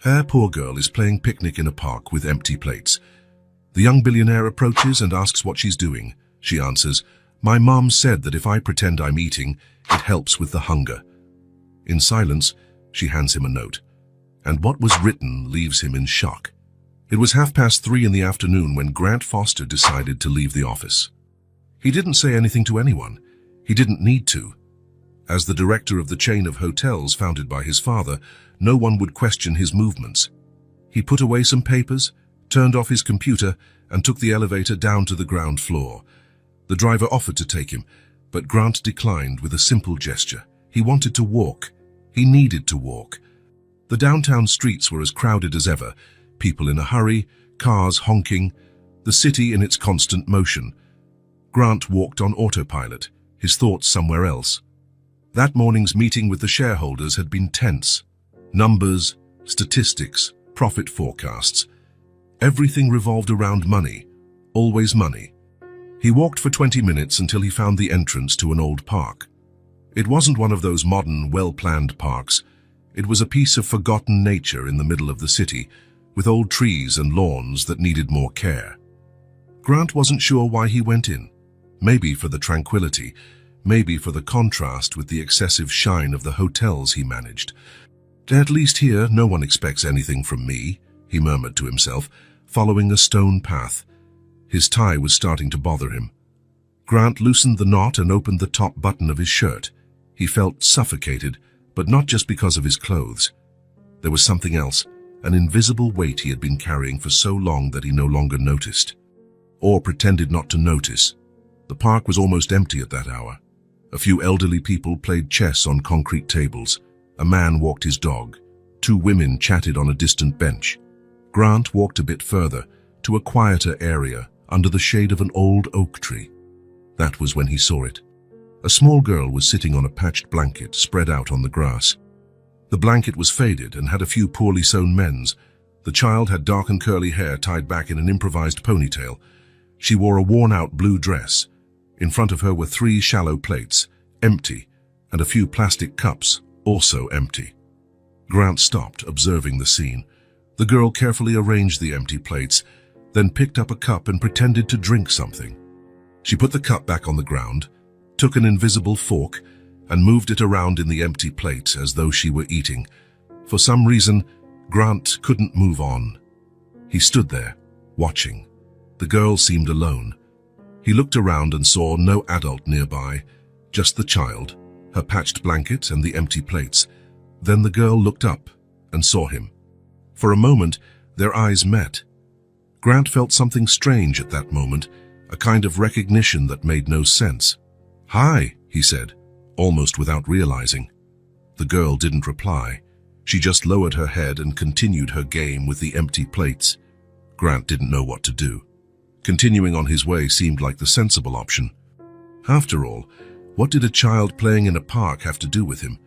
Her poor girl is playing picnic in a park with empty plates. The young billionaire approaches and asks what she's doing. She answers, "My mom said that if I pretend I'm eating, it helps with the hunger." In silence, she hands him a note, and what was written leaves him in shock. It was 3:30 in the afternoon when Grant Foster decided to leave the office. He didn't say anything to anyone. He didn't need to. As the director of the chain of hotels founded by his father, no one would question his movements. He put away some papers, turned off his computer, and took the elevator down to the ground floor. The driver offered to take him, but Grant declined with a simple gesture. He wanted to walk. He needed to walk. The downtown streets were as crowded as ever, people in a hurry, cars honking, the city in its constant motion. Grant walked on autopilot, his thoughts somewhere else. That morning's meeting with the shareholders had been tense. Numbers, statistics, profit forecasts. Everything revolved around money, always money. He walked for 20 minutes until he found the entrance to an old park. It wasn't one of those modern, well-planned parks. It was a piece of forgotten nature in the middle of the city, with old trees and lawns that needed more care. Grant wasn't sure why he went in. Maybe for the tranquility, maybe for the contrast with the excessive shine of the hotels he managed. "At least here, no one expects anything from me," he murmured to himself, following a stone path. His tie was starting to bother him. Grant loosened the knot and opened the top button of his shirt. He felt suffocated, but not just because of his clothes. There was something else, an invisible weight he had been carrying for so long that he no longer noticed. Or pretended not to notice. The park was almost empty at that hour. A few elderly people played chess on concrete tables. A man walked his dog. Two women chatted on a distant bench. Grant walked a bit further, to a quieter area, under the shade of an old oak tree. That was when he saw it. A small girl was sitting on a patched blanket spread out on the grass. The blanket was faded and had a few poorly sewn mends. The child had dark and curly hair tied back in an improvised ponytail. She wore a worn-out blue dress. In front of her were 3 shallow plates, empty, and a few plastic cups, also empty. Grant stopped, observing the scene. The girl carefully arranged the empty plates, then picked up a cup and pretended to drink something. She put the cup back on the ground, took an invisible fork, and moved it around in the empty plate as though she were eating. For some reason, Grant couldn't move on. He stood there, watching. The girl seemed alone. He looked around and saw no adult nearby, just the child, her patched blanket and the empty plates. Then the girl looked up and saw him. For a moment, their eyes met. Grant felt something strange at that moment, a kind of recognition that made no sense. "Hi," he said, almost without realizing. The girl didn't reply. She just lowered her head and continued her game with the empty plates. Grant didn't know what to do. Continuing on his way seemed like the sensible option. After all, what did a child playing in a park have to do with him?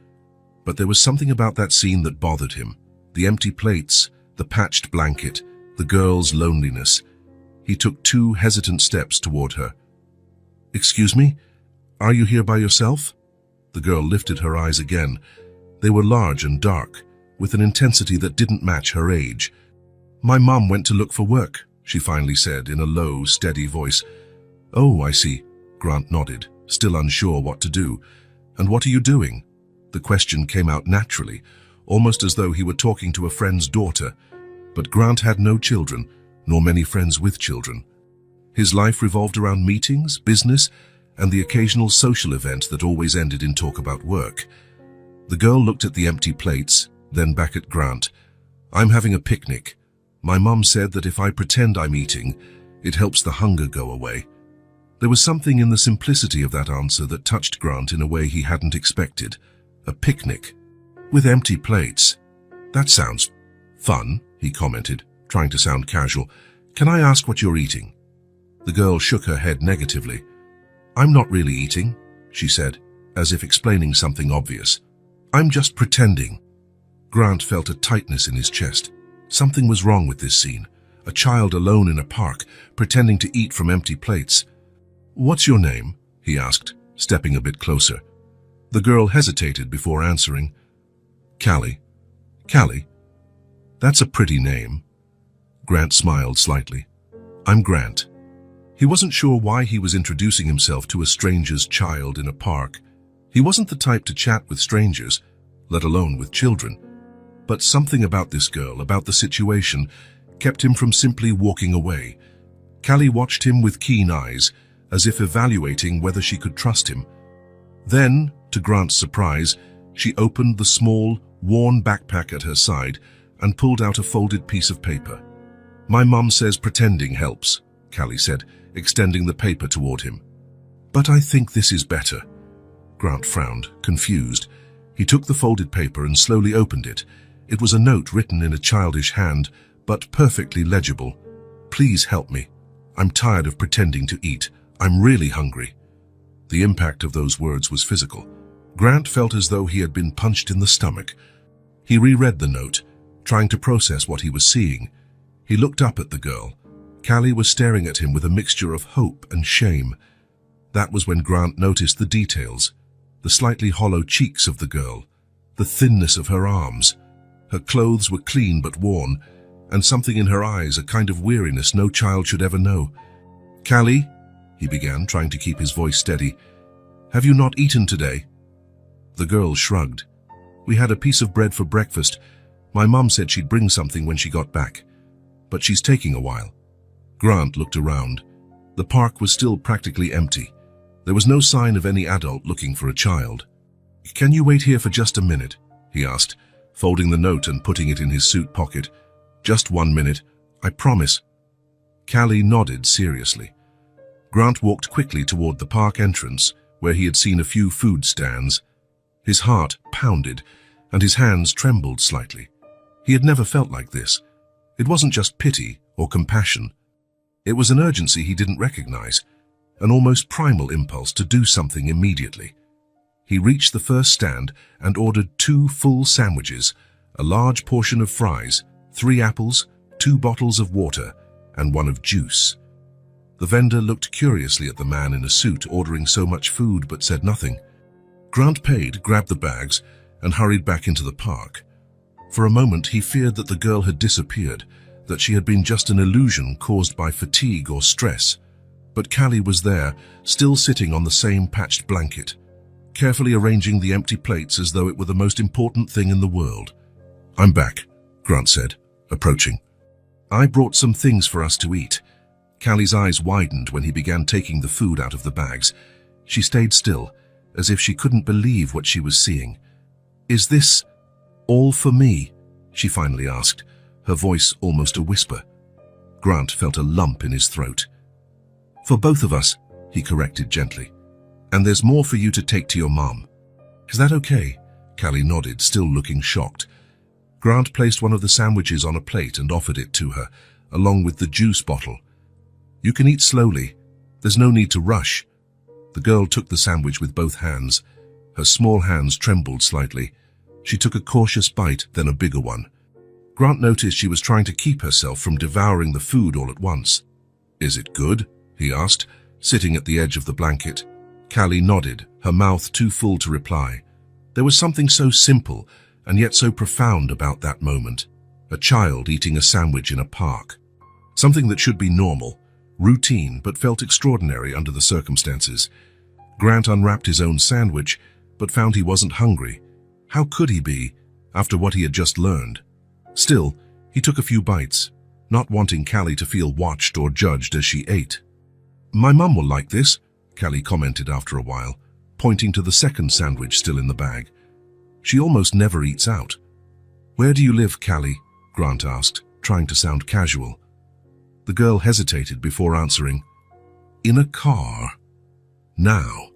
But there was something about that scene that bothered him. The empty plates, the patched blanket, the girl's loneliness. He took 2 hesitant steps toward her. "Excuse me? Are you here by yourself?" The girl lifted her eyes again. They were large and dark, with an intensity that didn't match her age. "My mom went to look for work," she finally said in a low, steady voice. "Oh, I see." Grant nodded, still unsure what to do. "And what are you doing?" The question came out naturally, almost as though he were talking to a friend's daughter. But Grant had no children, nor many friends with children. His life revolved around meetings, business, and the occasional social event that always ended in talk about work. The girl looked at the empty plates, then back at Grant. "I'm having a picnic. My mom said that if I pretend I'm eating, it helps the hunger go away." There was something in the simplicity of that answer that touched Grant in a way he hadn't expected. A picnic, with empty plates. "That sounds fun," he commented, trying to sound casual. "Can I ask what you're eating?" The girl shook her head negatively. "I'm not really eating," she said, as if explaining something obvious. "I'm just pretending." Grant felt a tightness in his chest. Something was wrong with this scene. A child alone in a park, pretending to eat from empty plates. "What's your name?" he asked, stepping a bit closer. The girl hesitated before answering. "Callie." "Callie?" That's a pretty name. Grant smiled slightly. I'm Grant. He wasn't sure why he was introducing himself to a stranger's child in a park. He wasn't the type to chat with strangers, let alone with children. But something about this girl, about the situation, kept him from simply walking away. Callie watched him with keen eyes, as if evaluating whether she could trust him. Then, to Grant's surprise, she opened the small, worn backpack at her side and pulled out a folded piece of paper. My mum says pretending helps, Callie said, extending the paper toward him. But I think this is better. Grant frowned, confused. He took the folded paper and slowly opened it. It was a note written in a childish hand, but perfectly legible. Please help me. I'm tired of pretending to eat. I'm really hungry. The impact of those words was physical. Grant felt as though he had been punched in the stomach. He reread the note, trying to process what he was seeing. He looked up at the girl. Callie was staring at him with a mixture of hope and shame. That was when Grant noticed the details. The slightly hollow cheeks of the girl, the thinness of her arms. Her clothes were clean but worn, and something in her eyes, a kind of weariness no child should ever know. Callie, he began, trying to keep his voice steady, have you not eaten today? The girl shrugged. We had a piece of bread for breakfast. My mum said she'd bring something when she got back. But she's taking a while. Grant looked around. The park was still practically empty. There was no sign of any adult looking for a child. Can you wait here for just a minute? He asked, folding the note and putting it in his suit pocket. Just 1 minute, I promise. Callie nodded seriously. Grant walked quickly toward the park entrance, where he had seen a few food stands. His heart pounded, and his hands trembled slightly. He had never felt like this. It wasn't just pity or compassion. It was an urgency he didn't recognize, an almost primal impulse to do something immediately. He reached the first stand and ordered 2 full sandwiches, a large portion of fries, 3 apples, 2 bottles of water, and 1 of juice. The vendor looked curiously at the man in a suit ordering so much food but said nothing. Grant paid, grabbed the bags, and hurried back into the park. For a moment he feared that the girl had disappeared, that she had been just an illusion caused by fatigue or stress. But Callie was there, still sitting on the same patched blanket, carefully arranging the empty plates as though it were the most important thing in the world. I'm back, Grant said, approaching. I brought some things for us to eat. Callie's eyes widened when he began taking the food out of the bags. She stayed still, as if she couldn't believe what she was seeing. Is this all for me? She finally asked, her voice almost a whisper. Grant felt a lump in his throat. For both of us, he corrected gently. And there's more for you to take to your mom. Is that okay? Callie nodded, still looking shocked. Grant placed one of the sandwiches on a plate and offered it to her, along with the juice bottle. You can eat slowly. There's no need to rush. The girl took the sandwich with both hands. Her small hands trembled slightly. She took a cautious bite, then a bigger one. Grant noticed she was trying to keep herself from devouring the food all at once. Is it good? He asked, sitting at the edge of the blanket. Callie nodded, her mouth too full to reply. There was something so simple and yet so profound about that moment. A child eating a sandwich in a park. Something that should be normal, routine, but felt extraordinary under the circumstances. Grant unwrapped his own sandwich, but found he wasn't hungry. How could he be, after what he had just learned? Still, he took a few bites, not wanting Callie to feel watched or judged as she ate. My mum will like this, Callie commented after a while, pointing to the second sandwich still in the bag. She almost never eats out. Where do you live, Callie? Grant asked, trying to sound casual. The girl hesitated before answering. In a car. Now.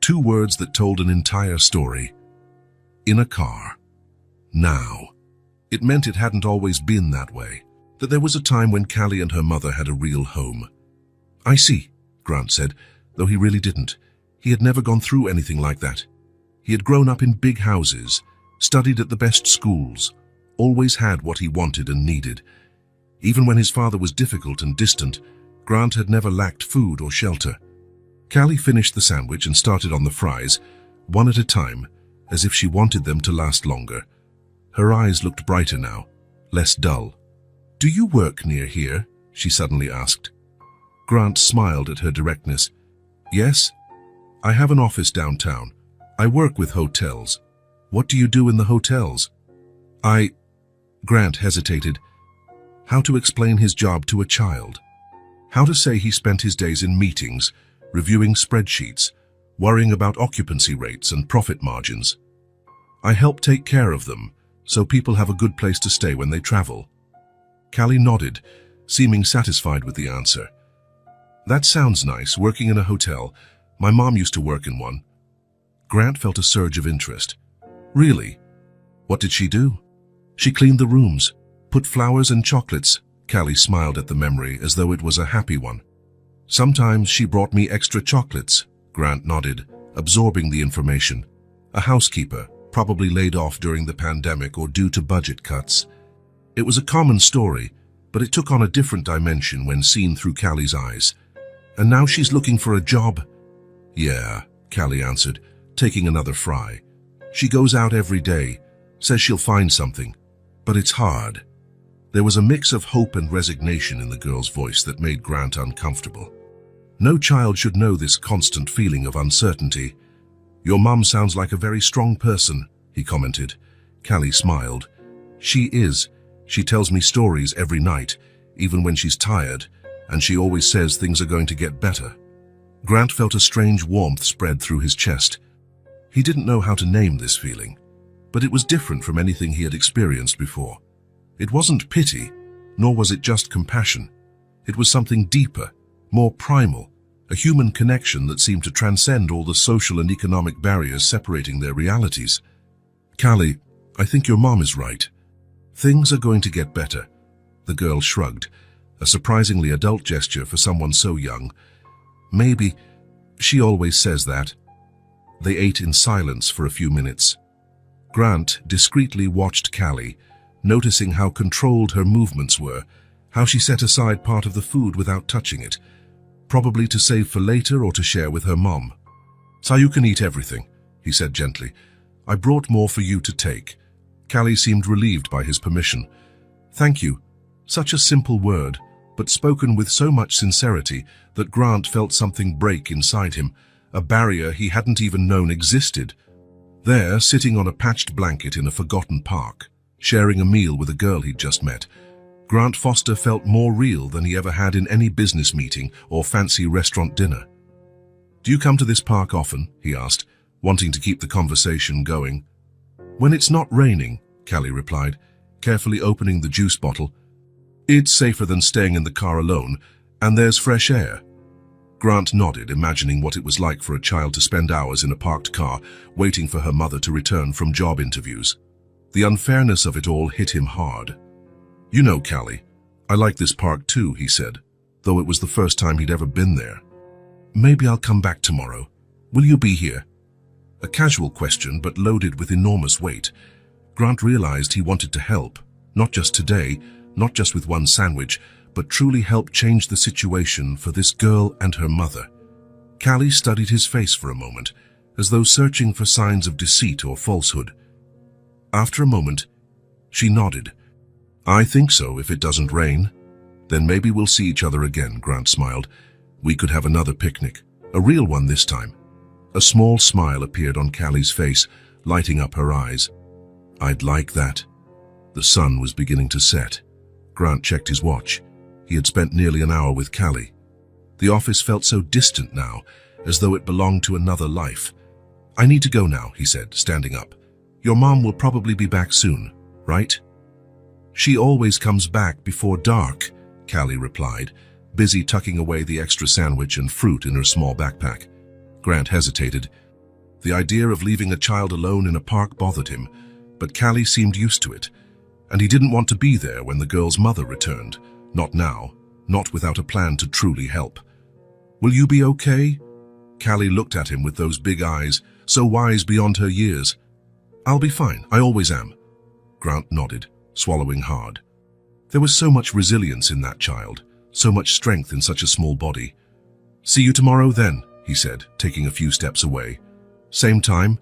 2 words that told an entire story. In a car. Now. It meant it hadn't always been that way, that there was a time when Callie and her mother had a real home. I see, Grant said, though he really didn't. He had never gone through anything like that. He had grown up in big houses, studied at the best schools, always had what he wanted and needed. Even when his father was difficult and distant, Grant had never lacked food or shelter. Callie finished the sandwich and started on the fries, one at a time, as if she wanted them to last longer. Her eyes looked brighter now, less dull. "Do you work near here?" she suddenly asked. Grant smiled at her directness. "Yes, I have an office downtown. I work with hotels." "What do you do in the hotels?" Grant hesitated. How to explain his job to a child? How to say he spent his days in meetings, reviewing spreadsheets, worrying about occupancy rates and profit margins? "I help take care of them, so people have a good place to stay when they travel." Callie nodded, seeming satisfied with the answer. "That sounds nice, working in a hotel. My mom used to work in one." Grant felt a surge of interest. "Really? What did she do?" "She cleaned the rooms, put flowers and chocolates." Callie smiled at the memory as though it was a happy one. "Sometimes she brought me extra chocolates." Grant nodded, absorbing the information. A housekeeper, probably laid off during the pandemic or due to budget cuts. It was a common story, but it took on a different dimension when seen through Callie's eyes. "And now she's looking for a job?" "Yeah," Callie answered, taking another fry. "She goes out every day, says she'll find something, but it's hard." There was a mix of hope and resignation in the girl's voice that made Grant uncomfortable. No child should know this constant feeling of uncertainty. "Your mum sounds like a very strong person," he commented. Callie smiled. "She is. She tells me stories every night, even when she's tired, and she always says things are going to get better." Grant felt a strange warmth spread through his chest. He didn't know how to name this feeling, but it was different from anything he had experienced before. It wasn't pity, nor was it just compassion. It was something deeper, more primal, a human connection that seemed to transcend all the social and economic barriers separating their realities. "Callie, I think your mom is right. Things are going to get better." The girl shrugged, a surprisingly adult gesture for someone so young. "Maybe. She always says that." They ate in silence for a few minutes. Grant discreetly watched Callie, noticing how controlled her movements were, how she set aside part of the food without touching it, probably to save for later or to share with her mom. "So you can eat everything," he said gently. "I brought more for you to take." Callie seemed relieved by his permission. "Thank you." Such a simple word, but spoken with so much sincerity that Grant felt something break inside him, a barrier he hadn't even known existed. There, sitting on a patched blanket in a forgotten park, sharing a meal with a girl he'd just met, Grant Foster felt more real than he ever had in any business meeting or fancy restaurant dinner. "Do you come to this park often?" he asked, wanting to keep the conversation going. "When it's not raining," Callie replied, carefully opening the juice bottle. "It's safer than staying in the car alone, and there's fresh air." Grant nodded, imagining what it was like for a child to spend hours in a parked car, waiting for her mother to return from job interviews. The unfairness of it all hit him hard. "You know, Callie, I like this park too," he said, though it was the first time he'd ever been there. "Maybe I'll come back tomorrow. Will you be here?" A casual question, but loaded with enormous weight. Grant realized he wanted to help, not just today, not just with one sandwich, but truly help change the situation for this girl and her mother. Callie studied his face for a moment, as though searching for signs of deceit or falsehood. After a moment, she nodded. "I think so, if it doesn't rain." "Then maybe we'll see each other again," Grant smiled. "We could have another picnic, a real one this time." A small smile appeared on Callie's face, lighting up her eyes. "I'd like that." The sun was beginning to set. Grant checked his watch. He had spent nearly an hour with Callie. The office felt so distant now, as though it belonged to another life. "I need to go now," he said, standing up. "Your mom will probably be back soon, right?" "She always comes back before dark," Callie replied, busy tucking away the extra sandwich and fruit in her small backpack. Grant hesitated. The idea of leaving a child alone in a park bothered him, but Callie seemed used to it, and he didn't want to be there when the girl's mother returned. Not now, not without a plan to truly help. "Will you be okay?" Callie looked at him with those big eyes, so wise beyond her years. "I'll be fine, I always am." Grant nodded, swallowing hard. There was so much resilience in that child, so much strength in such a small body. "See you tomorrow then," he said, taking a few steps away. "Same time?"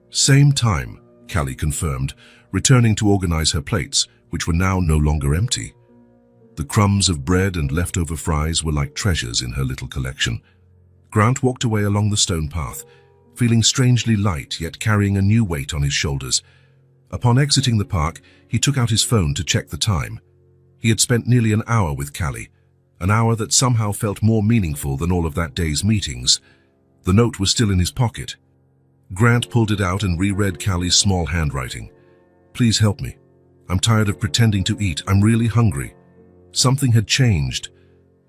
"Same time," Callie confirmed, returning to organize her plates, which were now no longer empty. The crumbs of bread and leftover fries were like treasures in her little collection. Grant walked away along the stone path, feeling strangely light yet carrying a new weight on his shoulders. Upon exiting the park, he took out his phone to check the time. He had spent nearly an hour with Callie, an hour that somehow felt more meaningful than all of that day's meetings. The note was still in his pocket. Grant pulled it out and reread Callie's small handwriting. "Please help me. I'm tired of pretending to eat. I'm really hungry." Something had changed,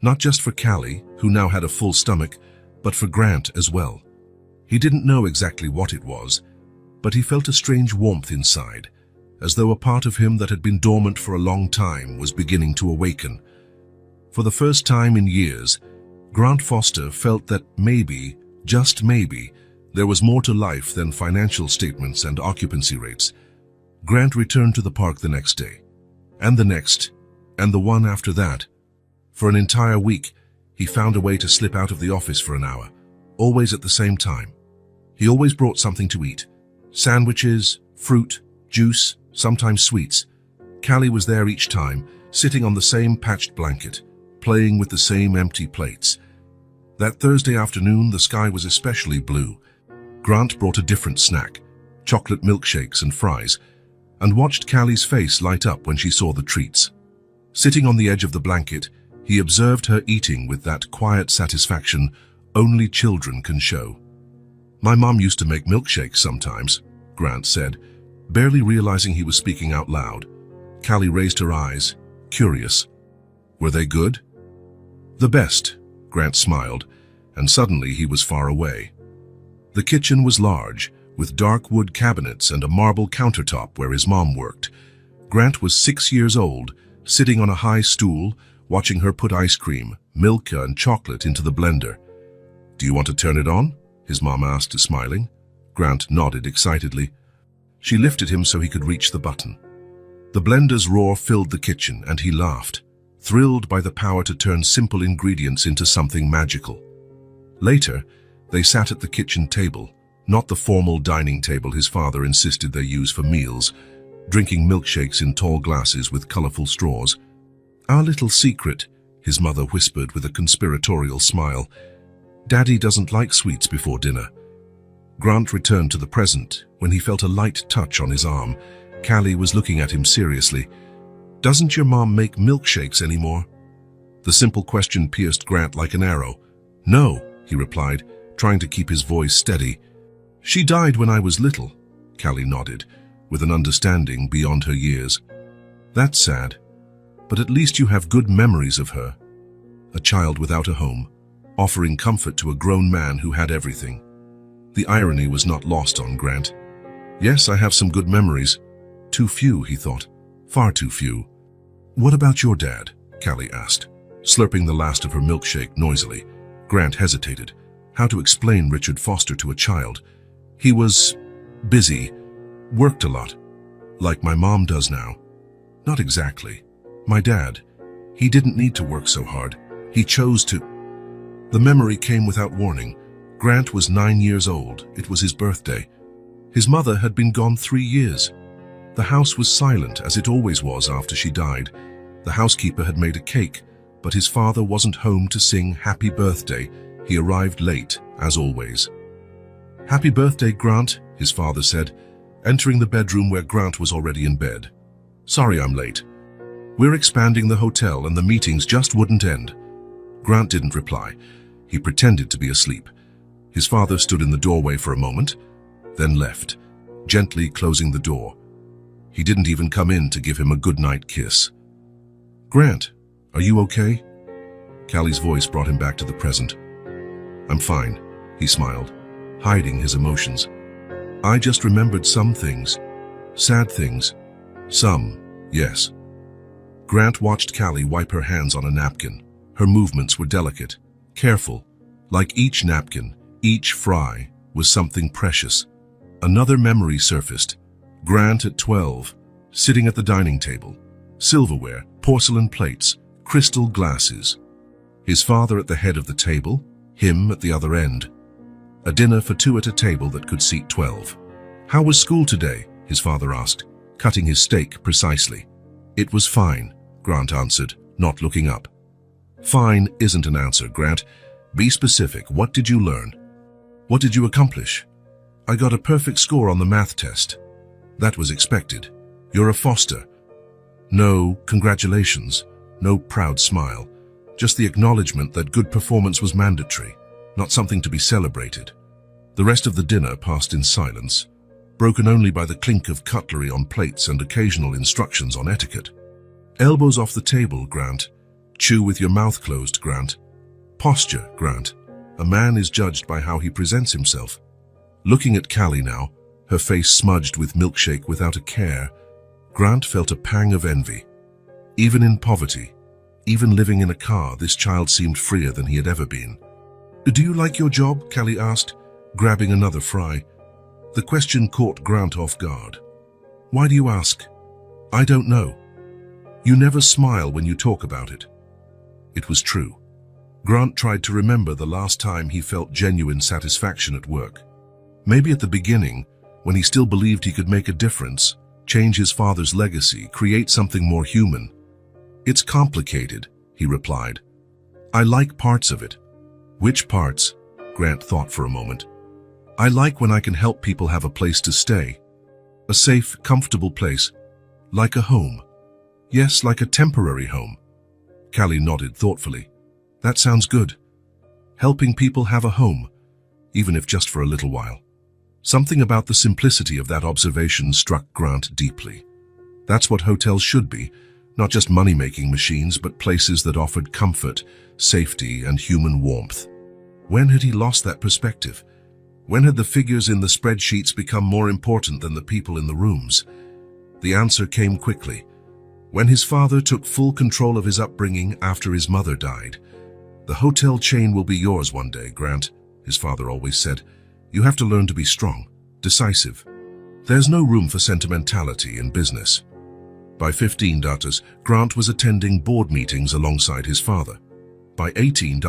not just for Callie, who now had a full stomach, but for Grant as well. He didn't know exactly what it was, but he felt a strange warmth inside, as though a part of him that had been dormant for a long time was beginning to awaken. For the first time in years, Grant Foster felt that maybe, just maybe, there was more to life than financial statements and occupancy rates. Grant returned to the park the next day, and the next, and the one after that. For an entire week, he found a way to slip out of the office for an hour, always at the same time. He always brought something to eat. Sandwiches, fruit, juice, sometimes sweets. Callie was there each time, sitting on the same patched blanket, playing with the same empty plates. That Thursday afternoon, the sky was especially blue. Grant brought a different snack, chocolate milkshakes and fries, and watched Callie's face light up when she saw the treats. Sitting on the edge of the blanket, he observed her eating with that quiet satisfaction only children can show. "My mom used to make milkshakes sometimes," Grant said, barely realizing he was speaking out loud. Callie raised her eyes, curious. "Were they good?" "The best," Grant smiled, and suddenly he was far away. The kitchen was large, with dark wood cabinets and a marble countertop where his mom worked. Grant was 6 years old, sitting on a high stool, watching her put ice cream, milk and chocolate into the blender. "Do you want to turn it on?" his mom asked, smiling. Grant nodded excitedly. She lifted him so he could reach the button. The blender's roar filled the kitchen, and he laughed, thrilled by the power to turn simple ingredients into something magical. Later, they sat at the kitchen table, not the formal dining table his father insisted they use for meals, drinking milkshakes in tall glasses with colorful straws. "Our little secret," his mother whispered with a conspiratorial smile. "Daddy doesn't like sweets before dinner." Grant returned to the present when he felt a light touch on his arm. Callie was looking at him seriously. "Doesn't your mom make milkshakes anymore?" The simple question pierced Grant like an arrow. "No," he replied, trying to keep his voice steady. "She died when I was little," Callie nodded, with an understanding beyond her years. "That's sad, but at least you have good memories of her." A child without a home, offering comfort to a grown man who had everything. The irony was not lost on Grant. "Yes, I have some good memories. Too few," he thought. "Far too few." "What about your dad?" Callie asked, slurping the last of her milkshake noisily. Grant hesitated. How to explain Richard Foster to a child? He was busy, worked a lot, like my mom does now. "Not exactly. My dad, he didn't need to work so hard. He chose to." The memory came without warning. Grant was 9 years old. It was his birthday. His mother had been gone 3 years. The house was silent, as it always was after she died. The housekeeper had made a cake, but his father wasn't home to sing happy birthday. He arrived late, as always. "Happy birthday, Grant," his father said, entering the bedroom where Grant was already in bed. "Sorry I'm late. We're expanding the hotel and the meetings just wouldn't end." Grant didn't reply. He pretended to be asleep. His father stood in the doorway for a moment, then left, gently closing the door. He didn't even come in to give him a goodnight kiss. "Grant, are you okay?" Callie's voice brought him back to the present. "I'm fine," he smiled, hiding his emotions. "I just remembered some things. Sad things. Some, yes." Grant watched Callie wipe her hands on a napkin. Her movements were delicate, careful. Like each napkin, each fry was something precious. Another memory surfaced. Grant at 12, sitting at the dining table. Silverware, porcelain plates, crystal glasses. His father at the head of the table, him at the other end. A dinner for two at a table that could seat 12. "How was school today?" his father asked, cutting his steak precisely. It was fine, Grant answered, not looking up. Fine isn't an answer, Grant. Be specific. What did you learn? What did you accomplish? I got a perfect score on the math test. That was expected. You're a Foster. No congratulations, no proud smile. Just the acknowledgement that good performance was mandatory, not something to be celebrated. The rest of the dinner passed in silence, broken only by the clink of cutlery on plates and occasional instructions on etiquette. Elbows off the table, Grant. Chew with your mouth closed, Grant. Posture, Grant. A man is judged by how he presents himself. Looking at Callie now, her face smudged with milkshake without a care, Grant felt a pang of envy. Even in poverty, even living in a car, this child seemed freer than he had ever been. Do you like your job? Callie asked, grabbing another fry. The question caught Grant off guard. Why do you ask? I don't know. You never smile when you talk about it. It was true. Grant tried to remember the last time he felt genuine satisfaction at work. Maybe at the beginning, when he still believed he could make a difference, change his father's legacy, create something more human. It's complicated, he replied. I like parts of it. Which parts? Grant thought for a moment. I like when I can help people have a place to stay. A safe, comfortable place. Like a home. Yes, like a temporary home. Callie nodded thoughtfully. That sounds good. Helping people have a home, even if just for a little while. Something about the simplicity of that observation struck Grant deeply. That's what hotels should be, not just money-making machines, but places that offered comfort, safety, and human warmth. When had he lost that perspective? When had the figures in the spreadsheets become more important than the people in the rooms? The answer came quickly. When his father took full control of his upbringing after his mother died. The hotel chain will be yours one day, Grant, his father always said. You have to learn to be strong, decisive. There's no room for sentimentality in business. By 15, Grant was attending board meetings alongside his father. By 18,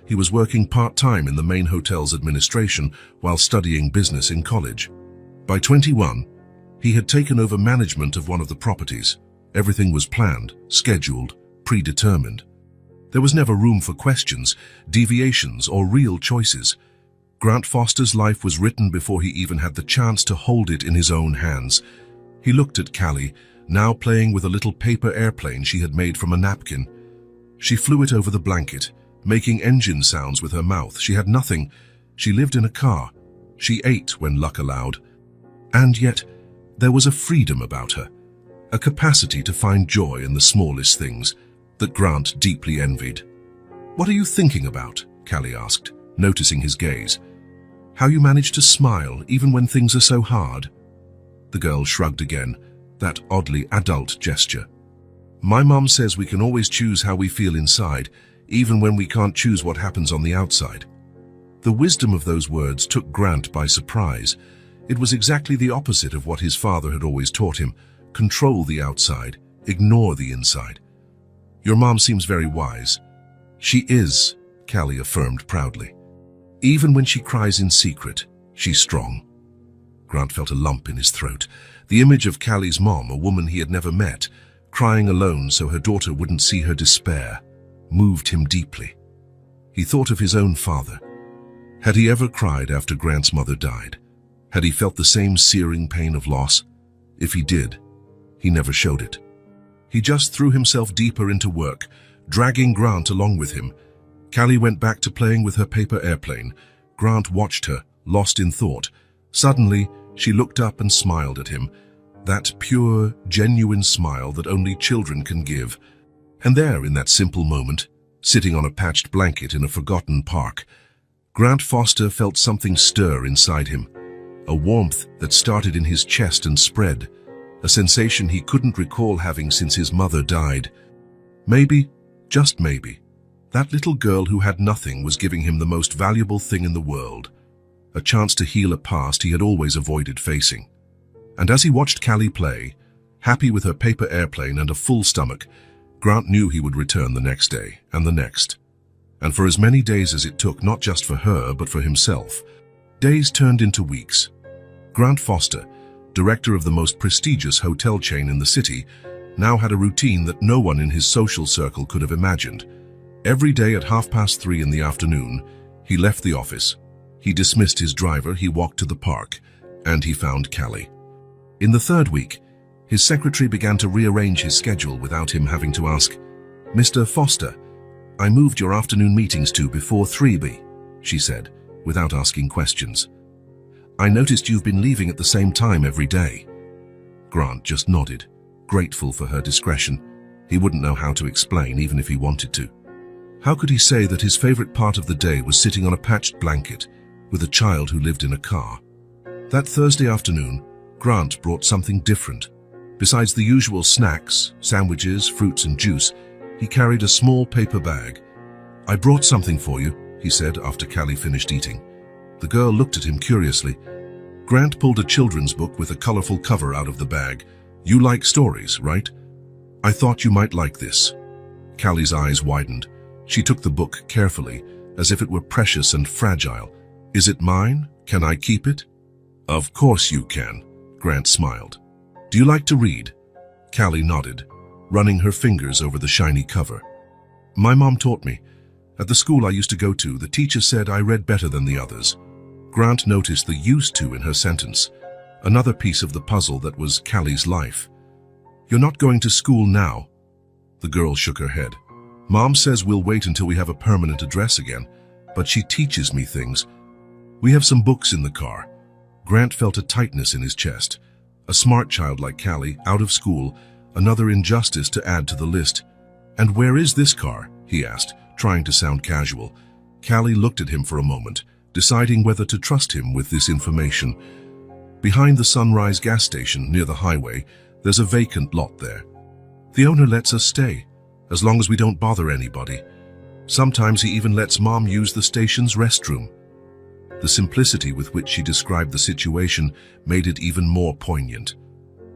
he was working part-time in the main hotel's administration while studying business in college. By 21, he had taken over management of one of the properties. Everything was planned, scheduled, predetermined. There was never room for questions, deviations, or real choices. Grant Foster's life was written before he even had the chance to hold it in his own hands. He looked at Callie, now playing with a little paper airplane she had made from a napkin. She flew it over the blanket, making engine sounds with her mouth. She had nothing. She lived in a car. She ate when luck allowed. And yet, there was a freedom about her, a capacity to find joy in the smallest things that Grant deeply envied. What are you thinking about? Callie asked, noticing his gaze. How you manage to smile even when things are so hard? The girl shrugged again, that oddly adult gesture. My mom says we can always choose how we feel inside, even when we can't choose what happens on the outside. The wisdom of those words took Grant by surprise. It was exactly the opposite of what his father had always taught him. Control the outside, ignore the inside. Your mom seems very wise. She is, Callie affirmed proudly. Even when she cries in secret, she's strong. Grant felt a lump in his throat. The image of Callie's mom, a woman he had never met, crying alone so her daughter wouldn't see her despair, moved him deeply. He thought of his own father. Had he ever cried after Grant's mother died? Had he felt the same searing pain of loss? If he did, he never showed it. He just threw himself deeper into work, dragging Grant along with him. Callie went back to playing with her paper airplane. Grant watched her, lost in thought. Suddenly, she looked up and smiled at him, that pure, genuine smile that only children can give. And there, in that simple moment, sitting on a patched blanket in a forgotten park, Grant Foster felt something stir inside him, a warmth that started in his chest and spread, a sensation he couldn't recall having since his mother died. Maybe, just maybe, that little girl who had nothing was giving him the most valuable thing in the world, a chance to heal a past he had always avoided facing. And as he watched Callie play, happy with her paper airplane and a full stomach, Grant knew he would return the next day and the next. And for as many days as it took, not just for her, but for himself, days turned into weeks. Grant Foster, director of the most prestigious hotel chain in the city, now had a routine that no one in his social circle could have imagined. Every day at 3:30 in the afternoon, he left the office. He dismissed his driver, he walked to the park, and he found Callie. In the third week, his secretary began to rearrange his schedule without him having to ask, "Mr. Foster, I moved your afternoon meetings to before 3 she said, without asking questions. "I noticed you've been leaving at the same time every day." Grant just nodded, grateful for her discretion. He wouldn't know how to explain, even if he wanted to. How could he say that his favorite part of the day was sitting on a patched blanket with a child who lived in a car? That Thursday afternoon, Grant brought something different. Besides the usual snacks, sandwiches, fruits and juice, he carried a small paper bag. "I brought something for you," he said after Callie finished eating. The girl looked at him curiously. Grant pulled a children's book with a colorful cover out of the bag. "You like stories, right? I thought you might like this." Callie's eyes widened. She took the book carefully, as if it were precious and fragile. "Is it mine? Can I keep it?" "Of course you can," Grant smiled. "Do you like to read?" Callie nodded, running her fingers over the shiny cover. "My mom taught me. At the school I used to go to, the teacher said I read better than the others." Grant noticed the "used to" in her sentence, another piece of the puzzle that was Callie's life. "You're not going to school now?" The girl shook her head. "Mom says we'll wait until we have a permanent address again, but she teaches me things. We have some books in the car." Grant felt a tightness in his chest. A smart child like Callie, out of school, another injustice to add to the list. "And where is this car?" he asked, trying to sound casual. Callie looked at him for a moment, deciding whether to trust him with this information. "Behind the Sunrise gas station near the highway, there's a vacant lot there. The owner lets us stay, as long as we don't bother anybody. Sometimes he even lets Mom use the station's restroom." The simplicity with which she described the situation made it even more poignant.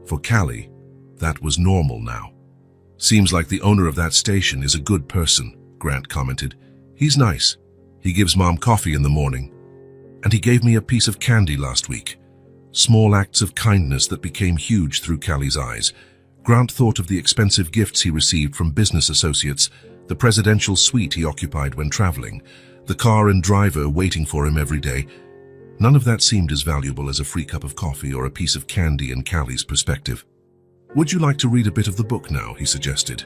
For Callie, that was normal now. "Seems like the owner of that station is a good person," Grant commented. "He's nice. He gives Mom coffee in the morning. And he gave me a piece of candy last week." Small acts of kindness that became huge through Callie's eyes. Grant thought of the expensive gifts he received from business associates, the presidential suite he occupied when traveling, the car and driver waiting for him every day. None of that seemed as valuable as a free cup of coffee or a piece of candy in Callie's perspective. "Would you like to read a bit of the book now?" he suggested.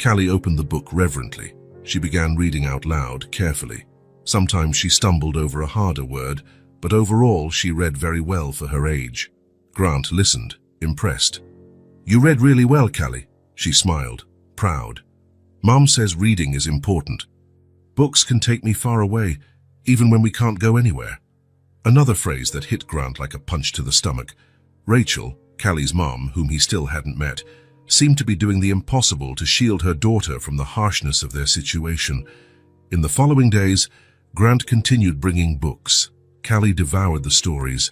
Callie opened the book reverently. She began reading out loud, carefully. Sometimes she stumbled over a harder word, but overall she read very well for her age. Grant listened, impressed. "You read really well, Callie," she smiled, proud. "Mom says reading is important. Books can take me far away, even when we can't go anywhere." Another phrase that hit Grant like a punch to the stomach. Rachel, Callie's mom, whom he still hadn't met, seemed to be doing the impossible to shield her daughter from the harshness of their situation. In the following days, Grant continued bringing books. Callie devoured the stories.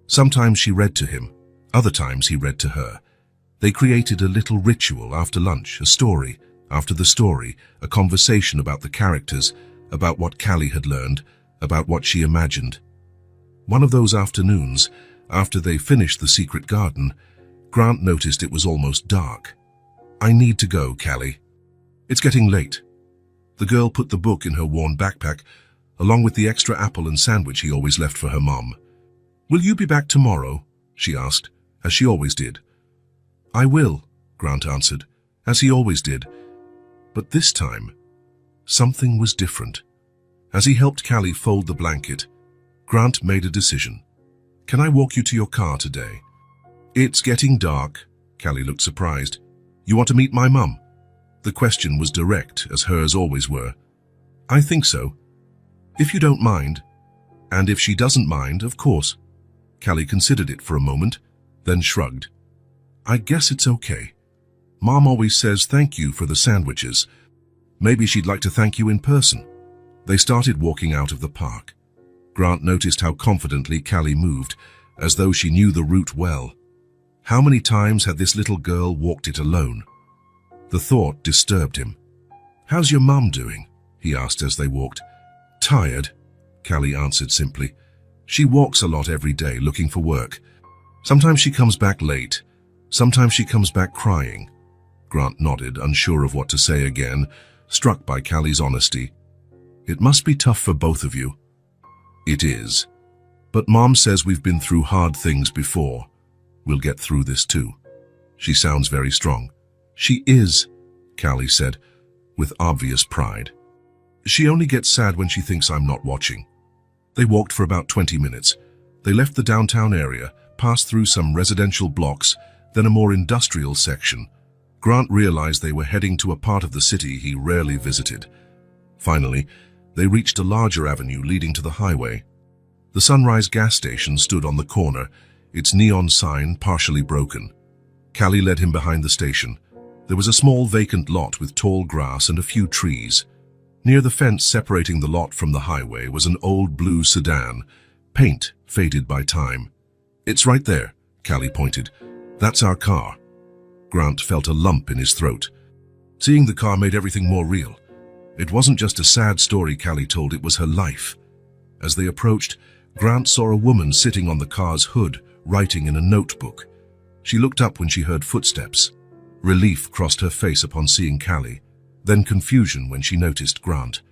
Sometimes she read to him, other times he read to her. They created a little ritual after lunch, a story, after the story, a conversation about the characters, about what Callie had learned, about what she imagined. One of those afternoons, after they finished The Secret Garden, Grant noticed it was almost dark. "I need to go, Callie. It's getting late." The girl put the book in her worn backpack, along with the extra apple and sandwich he always left for her mom. "Will you be back tomorrow?" she asked, as she always did. "I will," Grant answered, as he always did. But this time, something was different. As he helped Callie fold the blanket, Grant made a decision. "Can I walk you to your car today?" "It's getting dark." Callie looked surprised. "You want to meet my mum?" The question was direct, as hers always were. "I think so. If you don't mind." "And if she doesn't mind, of course." Callie considered it for a moment, then shrugged. "I guess it's okay. Mom always says thank you for the sandwiches. Maybe she'd like to thank you in person." They started walking out of the park. Grant noticed how confidently Callie moved, as though she knew the route well. How many times had this little girl walked it alone? The thought disturbed him. "How's your mum doing?" he asked as they walked. "Tired," Callie answered simply. "She walks a lot every day looking for work. Sometimes she comes back late. Sometimes she comes back crying. Grant nodded, unsure of what to say again, struck by Callie's honesty. It must be tough for both of you. It is. But Mom says we've been through hard things before. We'll get through this too. She sounds very strong. She is, Callie said, with obvious pride. She only gets sad when she thinks I'm not watching. They walked for about 20 minutes. They left the downtown area, passed through some residential blocks, then a more industrial section. Grant realized they were heading to a part of the city he rarely visited. Finally, they reached a larger avenue leading to the highway. The Sunrise gas station stood on the corner, its neon sign partially broken. Callie led him behind the station. There was a small vacant lot with tall grass and a few trees. Near the fence separating the lot from the highway was an old blue sedan, paint faded by time. It's right there, Callie pointed. That's our car. Grant felt a lump in his throat. Seeing the car made everything more real. It wasn't just a sad story Callie told, it was her life. As they approached, Grant saw a woman sitting on the car's hood, writing in a notebook. She looked up when she heard footsteps. Relief crossed her face upon seeing Callie, then confusion when she noticed Grant.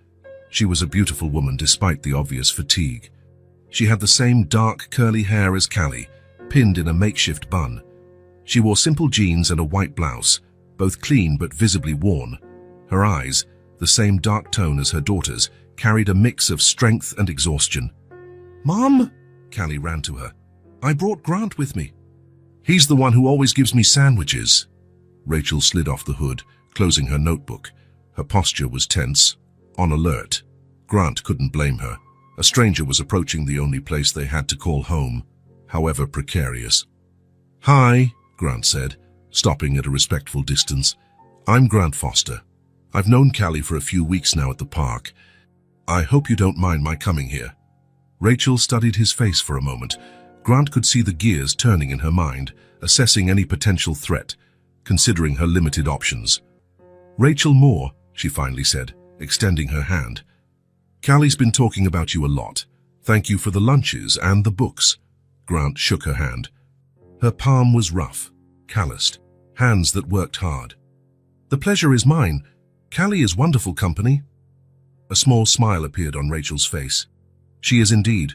She was a beautiful woman despite the obvious fatigue. She had the same dark curly hair as Callie, pinned in a makeshift bun. She wore simple jeans and a white blouse, both clean but visibly worn. Her eyes, the same dark tone as her daughter's, carried a mix of strength and exhaustion. "Mom!" Callie ran to her. "I brought Grant with me." "He's the one who always gives me sandwiches." Rachel slid off the hood, closing her notebook. Her posture was tense, on alert. Grant couldn't blame her. A stranger was approaching the only place they had to call home, however precarious. "Hi," Grant said, stopping at a respectful distance. "I'm Grant Foster. I've known Callie for a few weeks now at the park. I hope you don't mind my coming here." Rachel studied his face for a moment. Grant could see the gears turning in her mind, assessing any potential threat, considering her limited options. "Rachel Moore," she finally said, extending her hand. "Callie's been talking about you a lot. Thank you for the lunches and the books." Grant shook her hand. Her palm was rough, calloused, hands that worked hard. "The pleasure is mine. Callie is wonderful company." A small smile appeared on Rachel's face. She is indeed.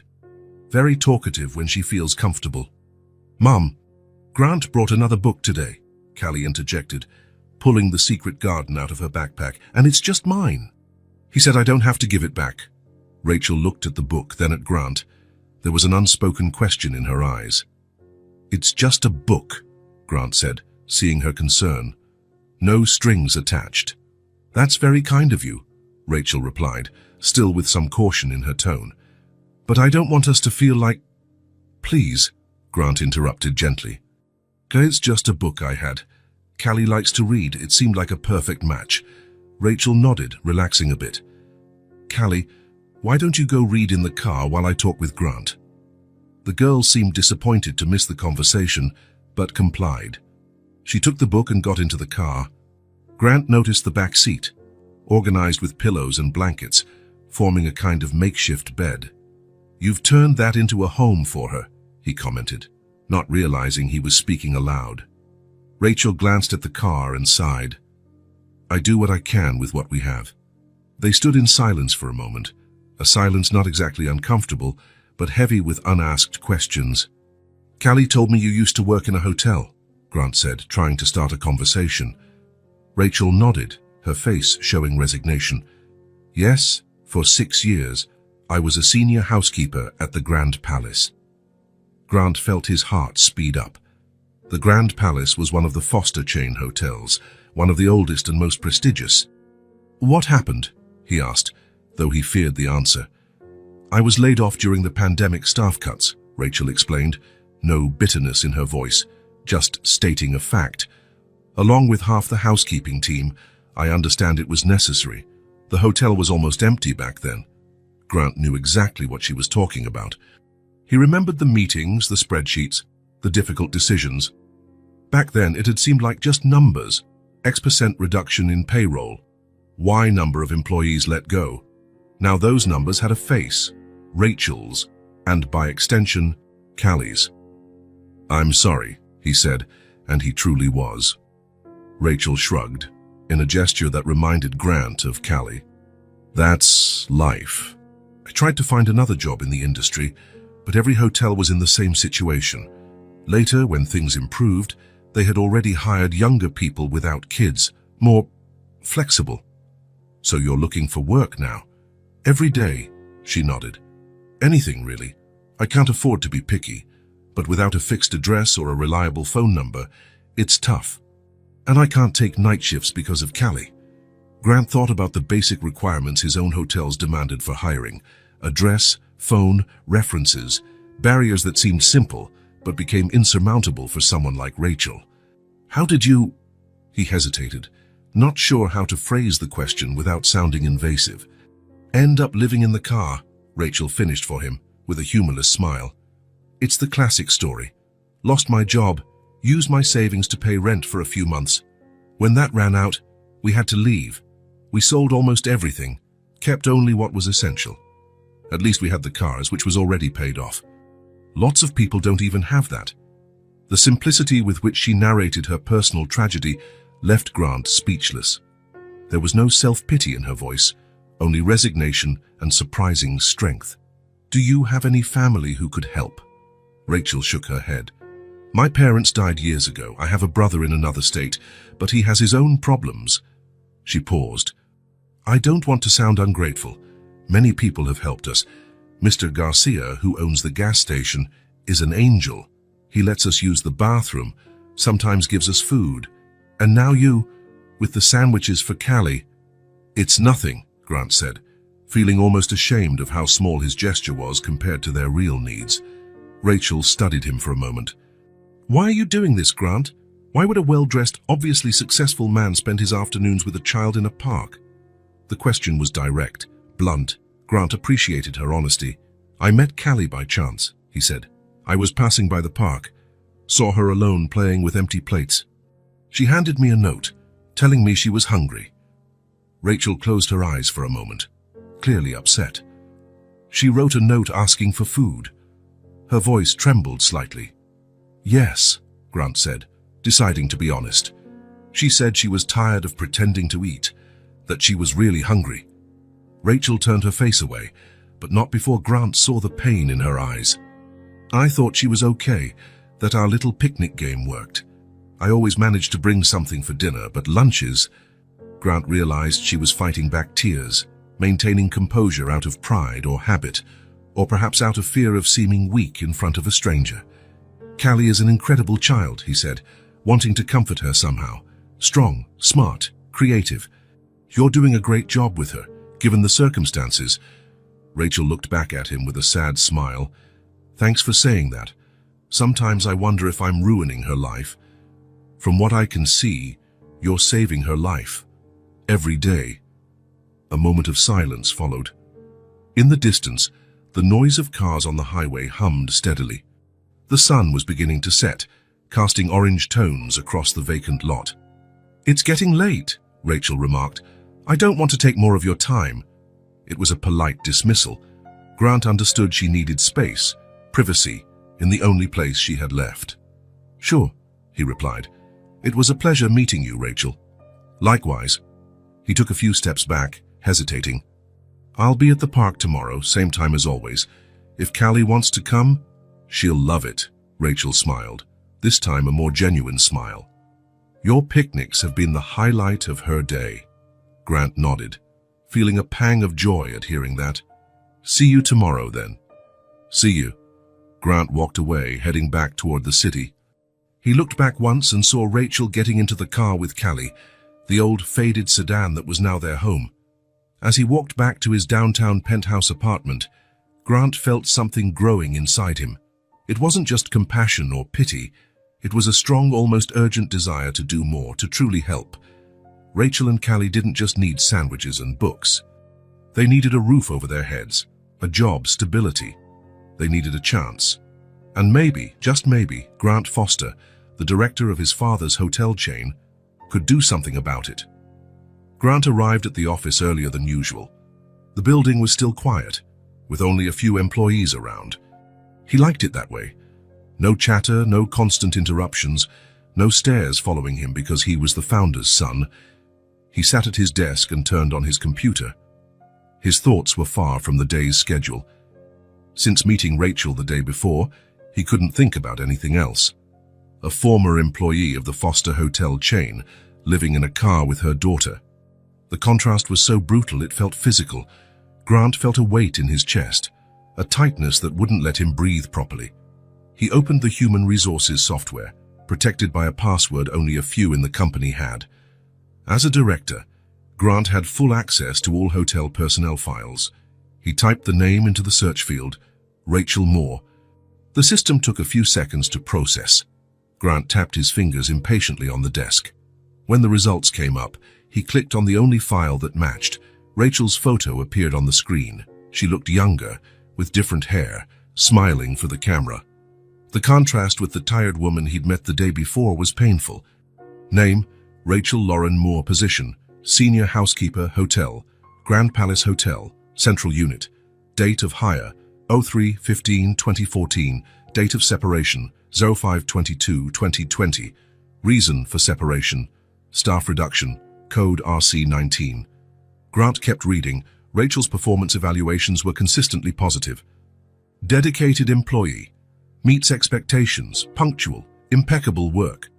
Very talkative when she feels comfortable. "Mum, Grant brought another book today," Callie interjected, pulling The Secret Garden out of her backpack, "and it's just mine. He said I don't have to give it back." Rachel looked at the book, then at Grant. There was an unspoken question in her eyes. "It's just a book," Grant said, seeing her concern. "No strings attached." "That's very kind of you," Rachel replied, still with some caution in her tone. "But I don't want us to feel like—" "Please," Grant interrupted gently. "It's just a book I had. Callie likes to read. It seemed like a perfect match." Rachel nodded, relaxing a bit. "Callie, why don't you go read in the car while I talk with Grant?" The girl seemed disappointed to miss the conversation, but complied. She took the book and got into the car. Grant noticed the back seat, organized with pillows and blankets, forming a kind of makeshift bed. "You've turned that into a home for her," he commented, not realizing he was speaking aloud. Rachel glanced at the car and sighed. "I do what I can with what we have." They stood in silence for a moment, a silence not exactly uncomfortable, but heavy with unasked questions. "Callie told me you used to work in a hotel," Grant said, trying to start a conversation. Rachel nodded, her face showing resignation. "Yes, for 6 years. I was a senior housekeeper at the Grand Palace." Grant felt his heart speed up. The Grand Palace was one of the Foster chain hotels, one of the oldest and most prestigious. "What happened?" he asked, though he feared the answer. "I was laid off during the pandemic staff cuts," Rachel explained, no bitterness in her voice, just stating a fact. "Along with half the housekeeping team, I understand it was necessary. The hotel was almost empty back then." Grant knew exactly what she was talking about. He remembered the meetings, the spreadsheets, the difficult decisions. Back then, it had seemed like just numbers. X% reduction in payroll. Y number of employees let go. Now those numbers had a face, Rachel's, and by extension, Callie's. "I'm sorry," he said, and he truly was. Rachel shrugged, in a gesture that reminded Grant of Callie. That's life. I tried to find another job in the industry, but every hotel was in the same situation. Later, when things improved, they had already hired younger people without kids, more flexible. So you're looking for work now? Every day, she nodded. Anything, really. I can't afford to be picky, but without a fixed address or a reliable phone number, it's tough. And I can't take night shifts because of Callie. Grant thought about the basic requirements his own hotels demanded for hiring: address, phone, references, barriers that seemed simple but became insurmountable for someone like Rachel. How did you... He hesitated, not sure how to phrase the question without sounding invasive. End up living in the car, Rachel finished for him, with a humorless smile. It's the classic story. Lost my job, used my savings to pay rent for a few months. When that ran out, we had to leave. We sold almost everything, kept only what was essential. At least we had the cars, which was already paid off. Lots of people don't even have that. The simplicity with which she narrated her personal tragedy left Grant speechless. There was no self-pity in her voice, only resignation and surprising strength. Do you have any family who could help? Rachel shook her head. My parents died years ago. I have a brother in another state, but he has his own problems. She paused. I don't want to sound ungrateful. Many people have helped us. Mr. Garcia, who owns the gas station, is an angel. He lets us use the bathroom, sometimes gives us food. And now you, with the sandwiches for Callie. It's nothing, Grant said, feeling almost ashamed of how small his gesture was compared to their real needs. Rachel studied him for a moment. Why are you doing this, Grant? Why would a well-dressed, obviously successful man spend his afternoons with a child in a park? The question was direct, blunt. Grant appreciated her honesty. I met Callie by chance, he said. I was passing by the park, saw her alone playing with empty plates. She handed me a note, telling me she was hungry. Rachel closed her eyes for a moment, clearly upset. She wrote a note asking for food. Her voice trembled slightly. Yes, Grant said, deciding to be honest. She said she was tired of pretending to eat, that she was really hungry. Rachel turned her face away, but not before Grant saw the pain in her eyes. I thought she was okay, that our little picnic game worked. I always managed to bring something for dinner, but lunches... Grant realized she was fighting back tears, maintaining composure out of pride or habit, or perhaps out of fear of seeming weak in front of a stranger. Callie is an incredible child, he said, wanting to comfort her somehow. Strong, smart, creative. You're doing a great job with her, given the circumstances. Rachel looked back at him with a sad smile. Thanks for saying that. Sometimes I wonder if I'm ruining her life. From what I can see, you're saving her life. Every day. A moment of silence followed. In the distance, the noise of cars on the highway hummed steadily. The sun was beginning to set, casting orange tones across the vacant lot. It's getting late, Rachel remarked. I don't want to take more of your time. It was a polite dismissal. Grant understood she needed space, privacy, in the only place she had left. Sure, he replied. It was a pleasure meeting you, Rachel. Likewise. He took a few steps back, hesitating. I'll be at the park tomorrow, same time as always. If Callie wants to come, she'll love it, Rachel smiled, this time a more genuine smile. Your picnics have been the highlight of her day. Grant nodded, feeling a pang of joy at hearing that. See you tomorrow, then. See you. Grant walked away, heading back toward the city. He looked back once and saw Rachel getting into the car with Callie, the old faded sedan that was now their home. As he walked back to his downtown penthouse apartment, Grant felt something growing inside him. It wasn't just compassion or pity. It was a strong, almost urgent desire to do more, to truly help. Rachel and Callie didn't just need sandwiches and books. They needed a roof over their heads, a job, stability. They needed a chance. And maybe, just maybe, Grant Foster, the director of his father's hotel chain, could do something about it. Grant arrived at the office earlier than usual. The building was still quiet, with only a few employees around. He liked it that way. No chatter, no constant interruptions, No stairs following him because he was the founder's son. He sat at his desk and turned on his computer. His thoughts were far from the day's schedule. Since meeting Rachel the day before, he couldn't think about anything else. A former employee of the Foster hotel chain, living in a car with her daughter. The contrast was so brutal it felt physical. Grant felt a weight in his chest, a tightness that wouldn't let him breathe properly. He opened the human resources software, protected by a password only a few in the company had. As a director, Grant had full access to all hotel personnel files. He typed the name into the search field, Rachel Moore. The system took a few seconds to process. Grant tapped his fingers impatiently on the desk. When the results came up, he clicked on the only file that matched. Rachel's photo appeared on the screen. She looked younger, with different hair, smiling for the camera. The contrast with the tired woman he'd met the day before was painful. Name, Rachel Lauren Moore. Position, Senior Housekeeper, Hotel, Grand Palace Hotel, Central Unit. Date of hire, 03/15/2014. Date of separation, 05/22/2020. Reason for separation, staff reduction, code RC19. Grant kept reading. Rachel's performance evaluations were consistently positive. Dedicated employee, meets expectations, punctual, impeccable work.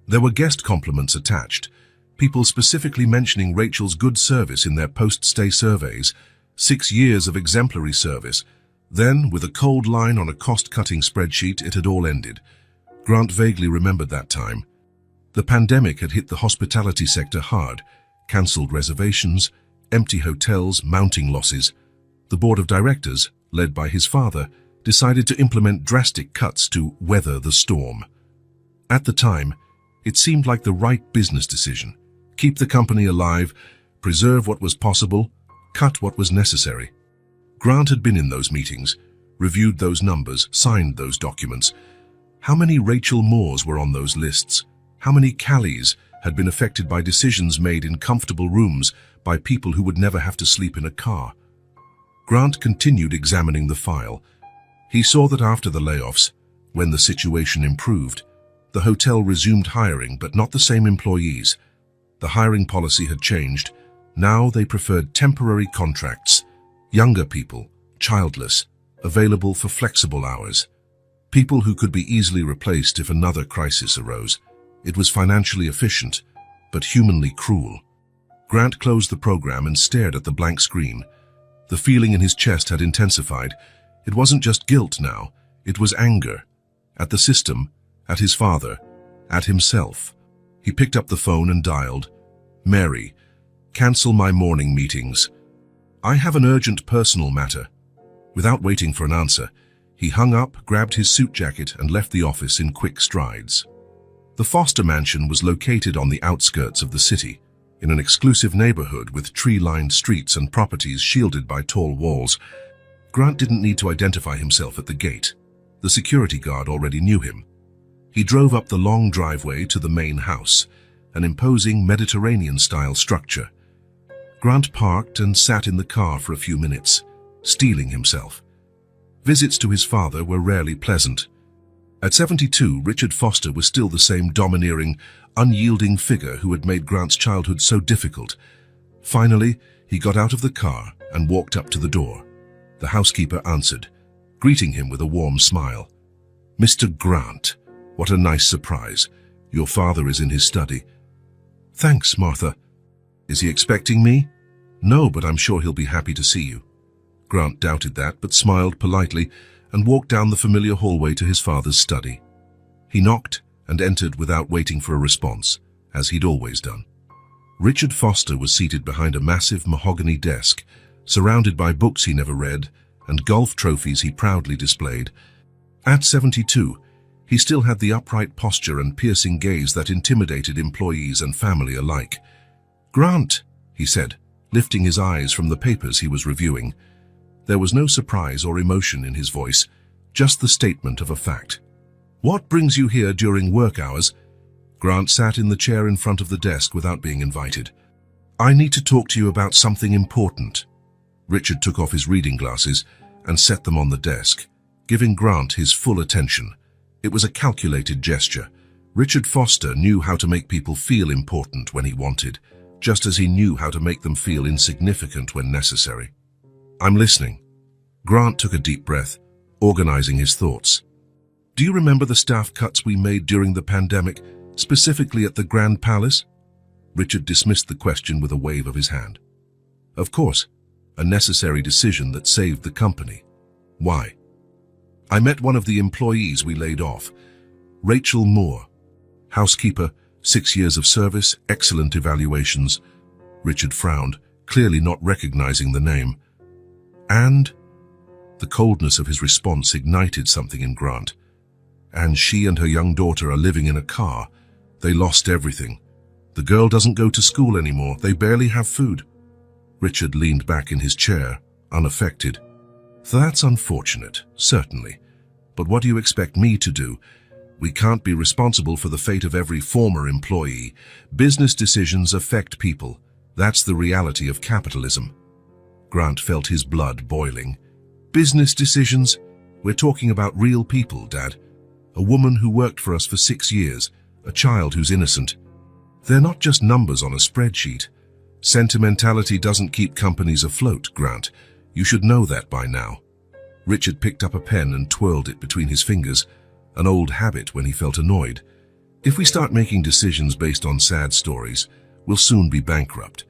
There were guest compliments attached, people specifically mentioning Rachel's good service in their post-stay surveys, 6 years of exemplary service. Then, with a cold line on a cost-cutting spreadsheet, it had all ended. Grant vaguely remembered that time. The pandemic had hit the hospitality sector hard, cancelled reservations, empty hotels, mounting losses. The board of directors, led by his father, decided to implement drastic cuts to weather the storm. At the time, it seemed like the right business decision. Keep the company alive, preserve what was possible, cut what was necessary. Grant had been in those meetings, reviewed those numbers, signed those documents. How many Rachel Moores were on those lists? How many Callies had been affected by decisions made in comfortable rooms by people who would never have to sleep in a car? Grant continued examining the file. He saw that after the layoffs, when the situation improved, the hotel resumed hiring, but not the same employees. The hiring policy had changed. Now they preferred temporary contracts, younger people, childless, available for flexible hours. People who could be easily replaced if another crisis arose. It was financially efficient, but humanly cruel. Grant closed the program and stared at the blank screen. The feeling in his chest had intensified. It wasn't just guilt now, it was anger. At the system, at his father, at himself. He picked up the phone and dialed. Mary, cancel my morning meetings. I have an urgent personal matter. Without waiting for an answer, he hung up, grabbed his suit jacket and left the office in quick strides. The Foster mansion was located on the outskirts of the city, in an exclusive neighborhood with tree-lined streets and properties shielded by tall walls. Grant didn't need to identify himself at the gate. The security guard already knew him. He drove up the long driveway to the main house, an imposing Mediterranean-style structure. Grant parked and sat in the car for a few minutes, steeling himself. Visits to his father were rarely pleasant. At 72, Richard Foster was still the same domineering, unyielding figure who had made Grant's childhood so difficult. Finally, he got out of the car and walked up to the door. The housekeeper answered, greeting him with a warm smile. Mr. Grant, what a nice surprise. Your father is in his study. Thanks, Martha. Is he expecting me? No, but I'm sure he'll be happy to see you. Grant doubted that, but smiled politely and walked down the familiar hallway to his father's study. He knocked and entered without waiting for a response, as he'd always done. Richard Foster was seated behind a massive mahogany desk, surrounded by books he never read and golf trophies he proudly displayed. At 72, he still had the upright posture and piercing gaze that intimidated employees and family alike. Grant, he said, lifting his eyes from the papers he was reviewing. There was no surprise or emotion in his voice, just the statement of a fact. What brings you here during work hours? Grant sat in the chair in front of the desk without being invited. I need to talk to you about something important. Richard took off his reading glasses and set them on the desk, giving Grant his full attention. It was a calculated gesture, Richard Foster knew how to make people feel important when he wanted, just as he knew how to make them feel insignificant when necessary. "I'm listening." Grant took a deep breath, organizing his thoughts. "Do you remember the staff cuts we made during the pandemic, specifically at the Grand Palace?" Richard dismissed the question with a wave of his hand. "Of course, a necessary decision that saved the company." "Why?" "I met one of the employees we laid off, Rachel Moore. Housekeeper, 6 years of service, excellent evaluations." Richard frowned, clearly not recognizing the name. "And?" The coldness of his response ignited something in Grant. "And she and her young daughter are living in a car. They lost everything. The girl doesn't go to school anymore. They barely have food." Richard leaned back in his chair, unaffected. "That's unfortunate, certainly. But what do you expect me to do? We can't be responsible for the fate of every former employee. Business decisions affect people. That's the reality of capitalism." Grant felt his blood boiling. "Business decisions? We're talking about real people, Dad. A woman who worked for us for 6 years, a child who's innocent. They're not just numbers on a spreadsheet. Sentimentality doesn't keep companies afloat, Grant. You should know that by now." Richard picked up a pen and twirled it between his fingers, an old habit when he felt annoyed. "If we start making decisions based on sad stories, we'll soon be bankrupt.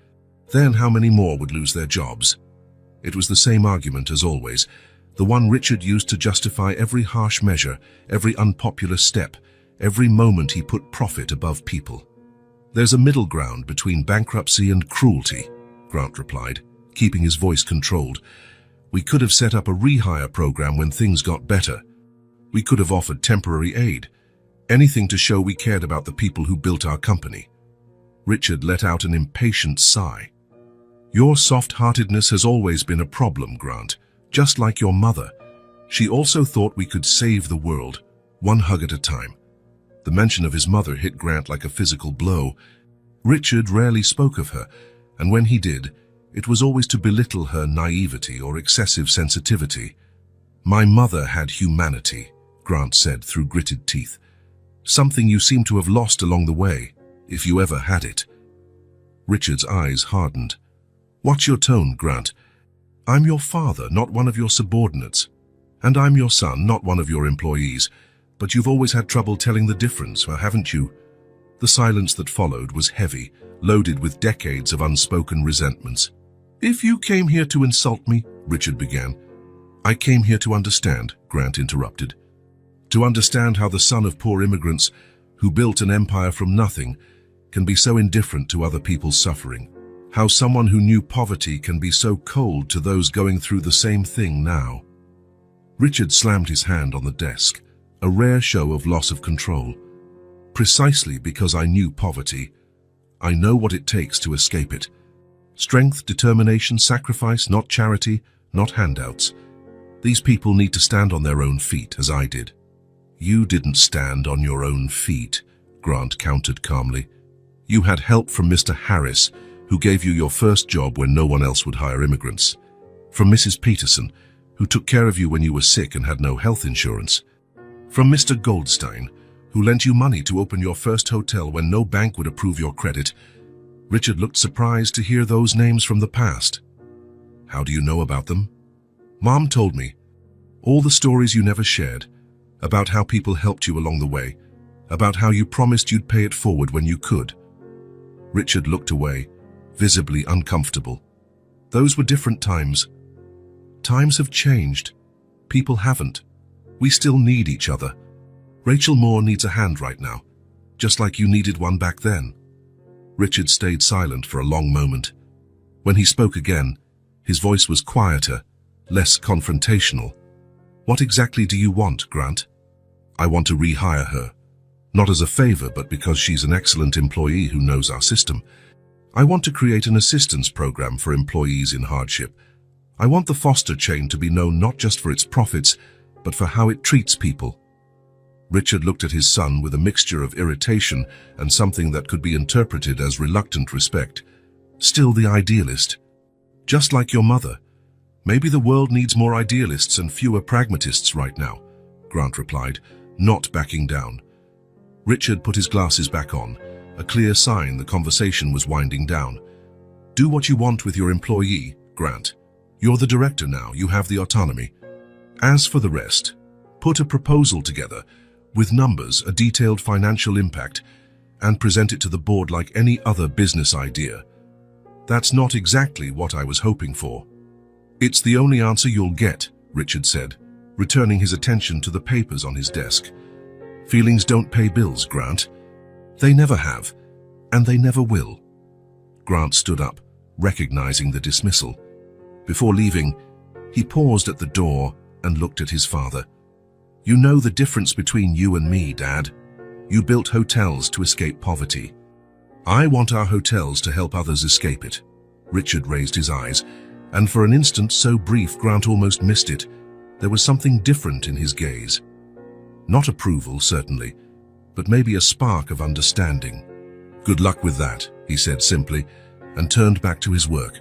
Then how many more would lose their jobs?" It was the same argument as always, the one Richard used to justify every harsh measure, every unpopular step, every moment he put profit above people. "There's a middle ground between bankruptcy and cruelty," Grant replied, keeping his voice controlled. "We could have set up a rehire program when things got better. We could have offered temporary aid, anything to show we cared about the people who built our company." Richard let out an impatient sigh. "Your soft-heartedness has always been a problem, Grant, just like your mother. She also thought we could save the world, one hug at a time." The mention of his mother hit Grant like a physical blow. Richard rarely spoke of her, and when he did, it was always to belittle her naivety or excessive sensitivity. "My mother had humanity," Grant said through gritted teeth. "Something you seem to have lost along the way, if you ever had it." Richard's eyes hardened. "Watch your tone, Grant. I'm your father, not one of your subordinates. And I'm your son, not one of your employees. But you've always had trouble telling the difference, haven't you?" The silence that followed was heavy, loaded with decades of unspoken resentments. "If you came here to insult me," Richard began. "I came here to understand," Grant interrupted. "To understand how the son of poor immigrants, who built an empire from nothing, can be so indifferent to other people's suffering. How someone who knew poverty can be so cold to those going through the same thing now." Richard slammed his hand on the desk, a rare show of loss of control. "Precisely because I knew poverty. I know what it takes to escape it. Strength, determination, sacrifice, not charity, not handouts. These people need to stand on their own feet, as I did." "You didn't stand on your own feet," Grant countered calmly. "You had help from Mr. Harris, who gave you your first job when no one else would hire immigrants. From Mrs. Peterson, who took care of you when you were sick and had no health insurance. From Mr. Goldstein, who lent you money to open your first hotel when no bank would approve your credit." Richard looked surprised to hear those names from the past. "How do you know about them?" "Mom told me. All the stories you never shared, about how people helped you along the way, about how you promised you'd pay it forward when you could." Richard looked away, visibly uncomfortable. "Those were different times. Times have changed. People haven't. We still need each other. Rachel Moore needs a hand right now, just like you needed one back then." Richard stayed silent for a long moment. When he spoke again, his voice was quieter, less confrontational. "What exactly do you want, Grant?" "I want to rehire her. Not as a favor, but because she's an excellent employee who knows our system. I want to create an assistance program for employees in hardship. I want the Foster chain to be known not just for its profits, but for how it treats people." Richard looked at his son with a mixture of irritation and something that could be interpreted as reluctant respect. "Still the idealist. Just like your mother. Maybe the world needs more idealists and fewer pragmatists right now," Grant replied, not backing down. Richard put his glasses back on, a clear sign the conversation was winding down. Do what you want with your employee, Grant. You're the director now, you have the autonomy. As for the rest, put a proposal together with numbers, a detailed financial impact, and present it to the board like any other business idea. That's not exactly what I was hoping for. It's the only answer you'll get, Richard said, returning his attention to the papers on his desk. Feelings don't pay bills, Grant. They never have, and they never will. Grant stood up, recognizing the dismissal. Before leaving, he paused at the door and looked at his father. You know the difference between you and me, Dad. You built hotels to escape poverty. I want our hotels to help others escape it. Richard raised his eyes, and for an instant so brief Grant almost missed it. There was something different in his gaze. Not approval, certainly, but maybe a spark of understanding. Good luck with that, he said simply, and turned back to his work.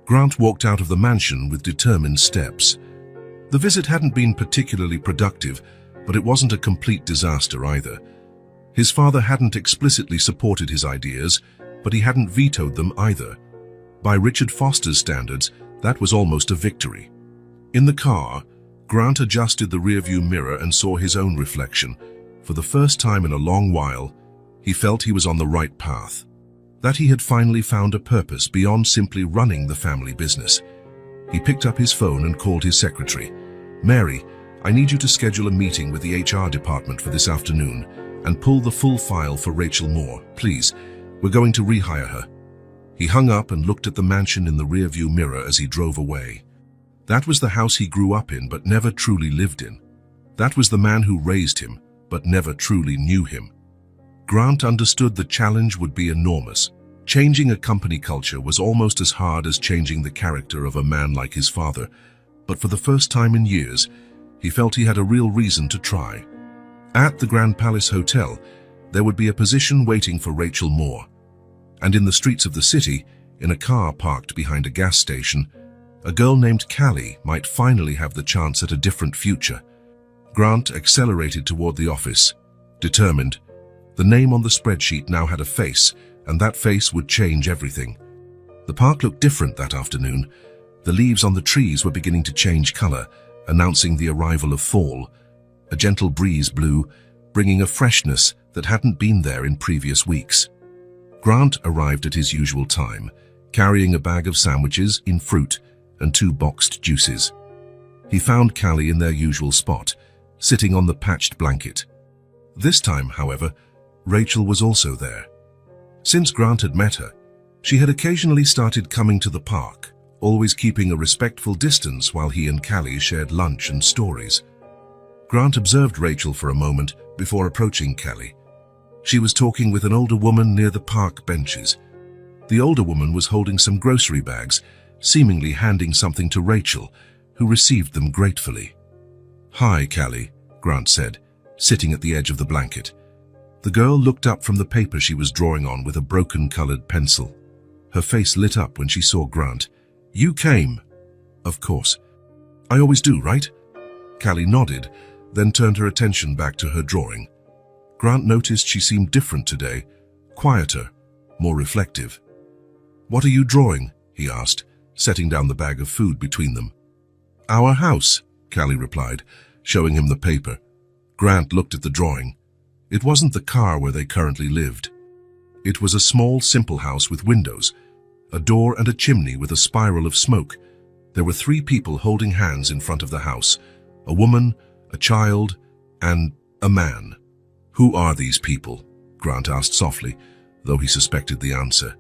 Grant walked out of the mansion with determined steps. The visit hadn't been particularly productive, but it wasn't a complete disaster either. His father hadn't explicitly supported his ideas, but he hadn't vetoed them either. By Richard Foster's standards, that was almost a victory. In the car, Grant adjusted the rearview mirror and saw his own reflection. For the first time in a long while, he felt he was on the right path. That he had finally found a purpose beyond simply running the family business. He picked up his phone and called his secretary. Mary, I need you to schedule a meeting with the HR department for this afternoon and pull the full file for Rachel Moore, please. We're going to rehire her. He hung up and looked at the mansion in the rearview mirror as he drove away. That was the house he grew up in but never truly lived in. That was the man who raised him but never truly knew him. Grant understood the challenge would be enormous. Changing a company culture was almost as hard as changing the character of a man like his father, but for the first time in years, he felt he had a real reason to try. At the Grand Palace Hotel, there would be a position waiting for Rachel Moore. And in the streets of the city, in a car parked behind a gas station, a girl named Callie might finally have the chance at a different future. Grant accelerated toward the office, determined. The name on the spreadsheet now had a face, and that face would change everything. The park looked different that afternoon. The leaves on the trees were beginning to change color, announcing the arrival of fall. A gentle breeze blew, bringing a freshness that hadn't been there in previous weeks. Grant arrived at his usual time, carrying a bag of sandwiches in fruit and 2 boxed juices. He found Callie in their usual spot, sitting on the patched blanket. This time, however, Rachel was also there. Since Grant had met her, she had occasionally started coming to the park, always keeping a respectful distance while he and Callie shared lunch and stories. Grant observed Rachel for a moment before approaching Callie. She was talking with an older woman near the park benches. The older woman was holding some grocery bags, seemingly handing something to Rachel, who received them gratefully. "Hi, Callie," Grant said, sitting at the edge of the blanket. The girl looked up from the paper she was drawing on with a broken-colored pencil. Her face lit up when she saw Grant. "You came." "Of course. I always do, right?" Callie nodded, then turned her attention back to her drawing. Grant noticed she seemed different today, quieter, more reflective. "What are you drawing?" he asked, setting down the bag of food between them. "Our house," Callie replied, showing him the paper. Grant looked at the drawing. It wasn't the car where they currently lived. It was a small, simple house with windows, a door and a chimney with a spiral of smoke. There were 3 people holding hands in front of the house, a woman, a child, and a man. "Who are these people?" Grant asked softly, though he suspected the answer.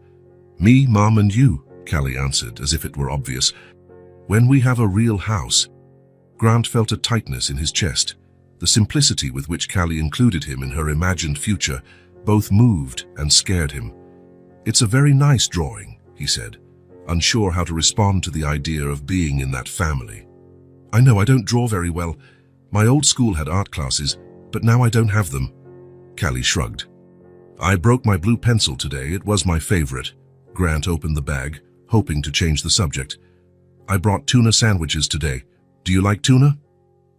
"Me, Mom, and you," Callie answered, as if it were obvious. "When we have a real house." Grant felt a tightness in his chest. The simplicity with which Callie included him in her imagined future both moved and scared him. "It's a very nice drawing," he said, unsure how to respond to the idea of being in that family. "I know I don't draw very well. My old school had art classes, but now I don't have them." Callie shrugged. "I broke my blue pencil today. It was my favorite." Grant opened the bag, hoping to change the subject. "I brought tuna sandwiches today. Do you like tuna?"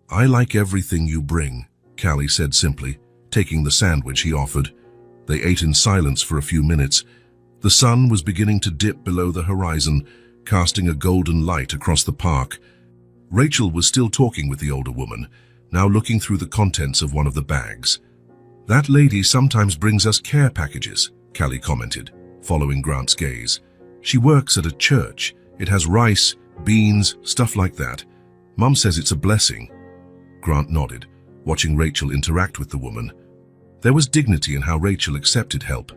"I like everything you bring," Callie said simply, taking the sandwich he offered. They ate in silence for a few minutes. The sun was beginning to dip below the horizon, casting a golden light across the park. Rachel was still talking with the older woman, now looking through the contents of one of the bags. "That lady sometimes brings us care packages," Callie commented, following Grant's gaze. "She works at a church. It has rice, beans, stuff like that. Mum says it's a blessing." Grant nodded, watching Rachel interact with the woman. There was dignity in how Rachel accepted help,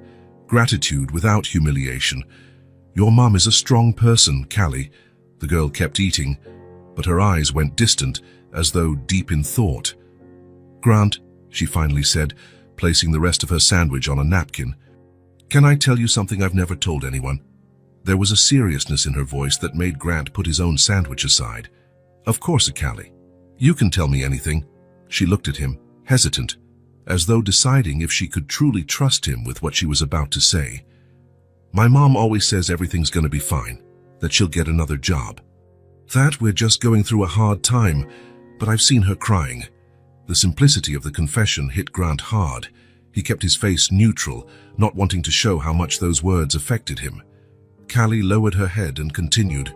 gratitude without humiliation. "Your mum is a strong person, Callie." The girl kept eating, but her eyes went distant, as though deep in thought. "Grant," she finally said, placing the rest of her sandwich on a napkin, "can I tell you something I've never told anyone?" There was a seriousness in her voice that made Grant put his own sandwich aside. "Of course, Callie. You can tell me anything." She looked at him, hesitant, as though deciding if she could truly trust him with what she was about to say. "My mom always says everything's going to be fine, that she'll get another job. That we're just going through a hard time, but I've seen her crying." The simplicity of the confession hit Grant hard. He kept his face neutral, not wanting to show how much those words affected him. Callie lowered her head and continued,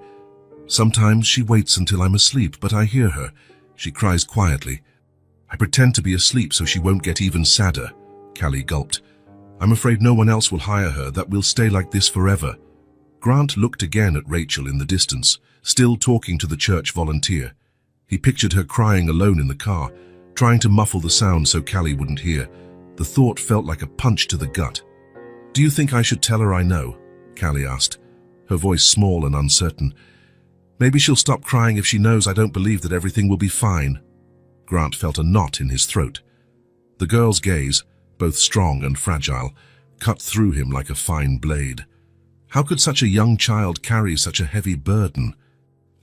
"Sometimes she waits until I'm asleep, but I hear her. She cries quietly. I pretend to be asleep so she won't get even sadder." Callie gulped. "I'm afraid no one else will hire her, that we'll stay like this forever." Grant looked again at Rachel in the distance, still talking to the church volunteer. He pictured her crying alone in the car, trying to muffle the sound so Callie wouldn't hear. The thought felt like a punch to the gut. "Do you think I should tell her I know?" Callie asked, her voice small and uncertain. "Maybe she'll stop crying if she knows I don't believe that everything will be fine." Grant felt a knot in his throat. The girl's gaze, both strong and fragile, cut through him like a fine blade. How could such a young child carry such a heavy burden?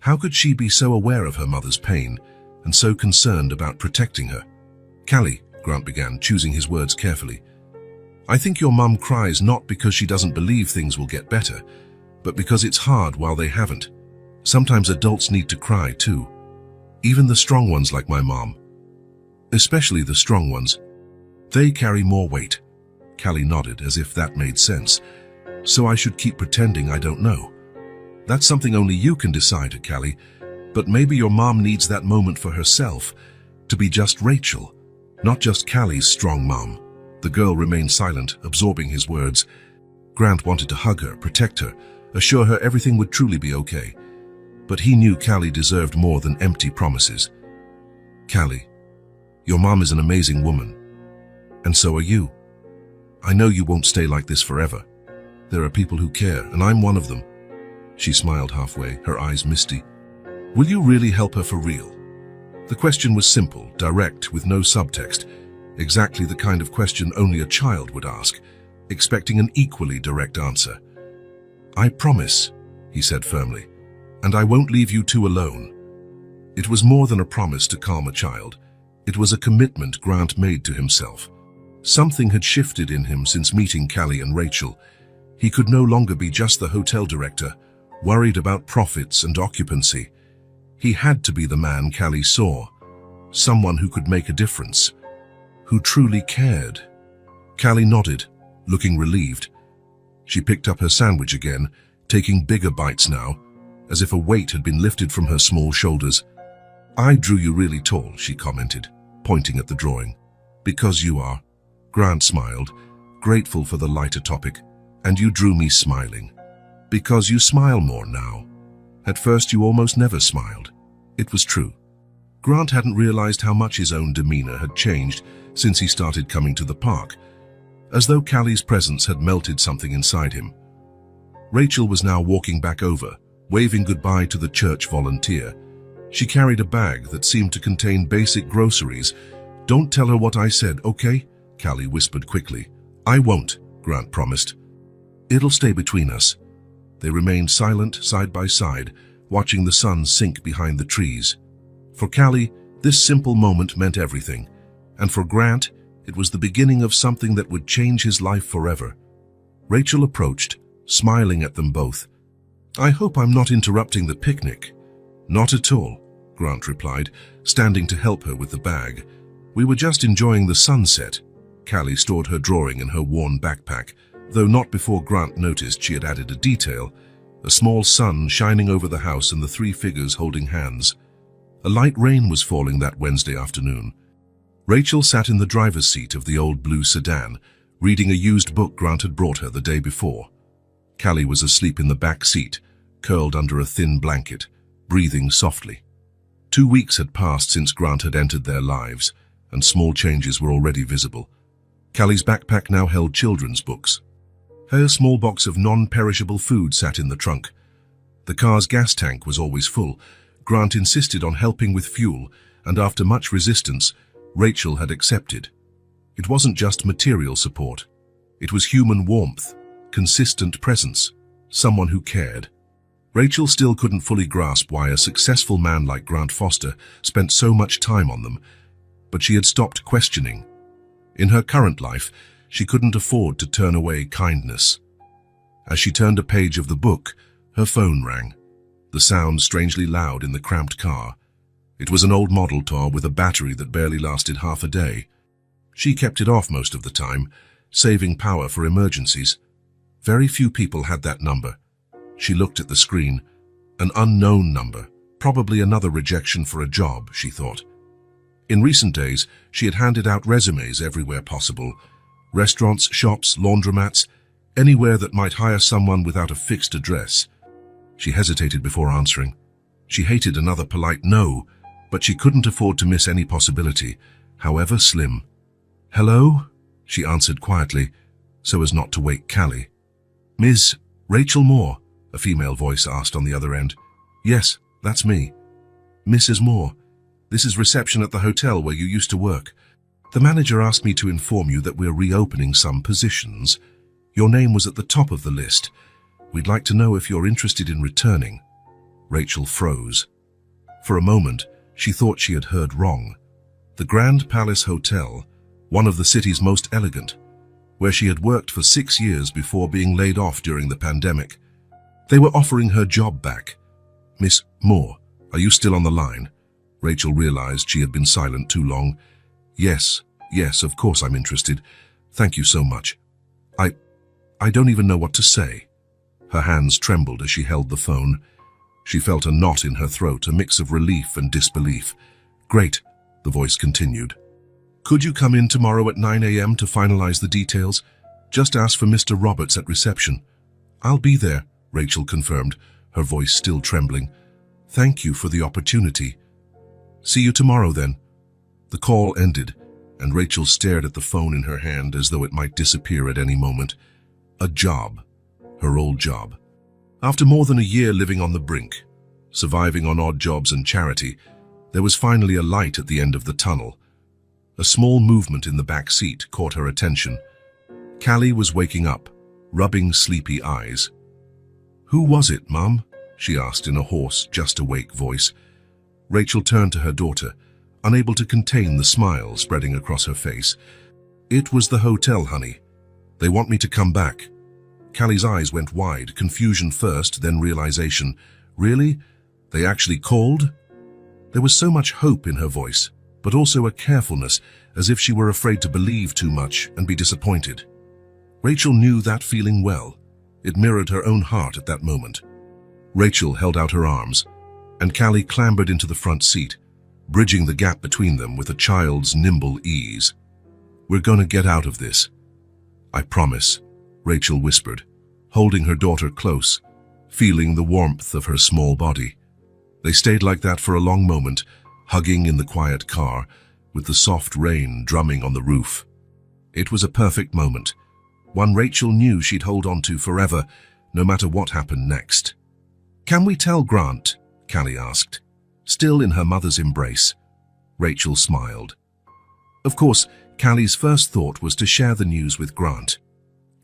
How could she be so aware of her mother's pain and so concerned about protecting her? "Callie," Grant began, choosing his words carefully, "I think your mum cries not because she doesn't believe things will get better, but because it's hard while they haven't. Sometimes adults need to cry too. Even the strong ones like my mom. Especially the strong ones. They carry more weight." Callie nodded as if that made sense. "So I should keep pretending I don't know?" "That's something only you can decide, Callie. But maybe your mom needs that moment for herself, to be just Rachel, not just Callie's strong mom." The girl remained silent, absorbing his words. Grant wanted to hug her, protect her, assure her everything would truly be okay. But he knew Callie deserved more than empty promises. "Callie, your mom is an amazing woman. And so are you. I know you won't stay like this forever. There are people who care, and I'm one of them." She smiled halfway, her eyes misty. "Will you really help her for real?" The question was simple, direct, with no subtext. Exactly the kind of question only a child would ask, expecting an equally direct answer. "I promise," he said firmly, "and I won't leave you two alone." It was more than a promise to calm a child. It was a commitment Grant made to himself. Something had shifted in him since meeting Callie and Rachel. He could no longer be just the hotel director, worried about profits and occupancy. He had to be the man Callie saw, someone who could make a difference, who truly cared. Callie nodded, looking relieved. She picked up her sandwich again, taking bigger bites now, as if a weight had been lifted from her small shoulders. "I drew you really tall," she commented, pointing at the drawing. "Because you are." Grant smiled, grateful for the lighter topic. "And you drew me smiling. Because you smile more now. At first you almost never smiled." It was true. Grant hadn't realized how much his own demeanor had changed since he started coming to the park, as though Callie's presence had melted something inside him. Rachel was now walking back over, waving goodbye to the church volunteer. She carried a bag that seemed to contain basic groceries. "Don't tell her what I said, okay?" Callie whispered quickly. "I won't," Grant promised. "It'll stay between us." They remained silent, side by side, watching the sun sink behind the trees. For Callie, this simple moment meant everything, and for Grant, it was the beginning of something that would change his life forever. Rachel approached, smiling at them both. "I hope I'm not interrupting the picnic." "Not at all," Grant replied, standing to help her with the bag. "We were just enjoying the sunset." Callie stored her drawing in her worn backpack, though not before Grant noticed she had added a detail: a small sun shining over the house and the three figures holding hands. A light rain was falling that Wednesday afternoon. Rachel sat in the driver's seat of the old blue sedan, reading a used book Grant had brought her the day before. Callie was asleep in the back seat, curled under a thin blanket, breathing softly. 2 weeks had passed since Grant had entered their lives, and small changes were already visible. Callie's backpack now held children's books. Her small box of non-perishable food sat in the trunk. The car's gas tank was always full. Grant insisted on helping with fuel, and after much resistance, Rachel had accepted. It wasn't just material support. It was human warmth, consistent presence, someone who cared. Rachel still couldn't fully grasp why a successful man like Grant Foster spent so much time on them, but she had stopped questioning. In her current life, she couldn't afford to turn away kindness. As she turned a page of the book, her phone rang, the sound strangely loud in the cramped car. It was an old model car with a battery that barely lasted half a day. She kept it off most of the time, saving power for emergencies. Very few people had that number. She looked at the screen. An unknown number, probably another rejection for a job, she thought. In recent days, she had handed out resumes everywhere possible. Restaurants, shops, laundromats, anywhere that might hire someone without a fixed address. She hesitated before answering. She hated another polite no, but she couldn't afford to miss any possibility, however slim. "Hello?" she answered quietly, so as not to wake Callie. "Ms. Rachel Moore?" a female voice asked on the other end. "Yes, that's me." "Mrs. Moore, this is reception at the hotel where you used to work. The manager asked me to inform you that we're reopening some positions. Your name was at the top of the list. We'd like to know if you're interested in returning." Rachel froze. For a moment, she thought she had heard wrong. The Grand Palace Hotel, one of the city's most elegant, where she had worked for 6 years before being laid off during the pandemic. They were offering her job back. "Miss Moore, are you still on the line?" Rachel realized she had been silent too long. Yes, of course I'm interested. Thank you so much. I don't even know what to say." Her hands trembled as she held the phone. She felt a knot in her throat, a mix of relief and disbelief. "Great," the voice continued. "Could you come in tomorrow at 9 a.m. to finalize the details? Just ask for Mr. Roberts at reception." "I'll be there," Rachel confirmed, her voice still trembling. "Thank you for the opportunity. See you tomorrow then." The call ended, and Rachel stared at the phone in her hand as though it might disappear at any moment. A job. Her old job. After more than a year living on the brink, surviving on odd jobs and charity, there was finally a light at the end of the tunnel. A small movement in the back seat caught her attention. Callie was waking up, rubbing sleepy eyes. "Who was it, Mum?" she asked in a hoarse, just-awake voice. Rachel turned to her daughter, unable to contain the smile spreading across her face. "It was the hotel, honey. They want me to come back." Callie's eyes went wide, confusion first, then realization. Really? They actually called? There was so much hope in her voice, but also a carefulness, as if she were afraid to believe too much and be disappointed. Rachel knew that feeling well. It mirrored her own heart at that moment. Rachel held out her arms, and Callie clambered into the front seat, bridging the gap between them with a child's nimble ease. "We're going to get out of this. I promise," Rachel whispered, holding her daughter close, feeling the warmth of her small body. They stayed like that for a long moment, hugging in the quiet car, with the soft rain drumming on the roof. It was a perfect moment, one Rachel knew she'd hold on to forever, no matter what happened next. "Can we tell Grant?" Callie asked, still in her mother's embrace. Rachel smiled. Of course, Callie's first thought was to share the news with Grant.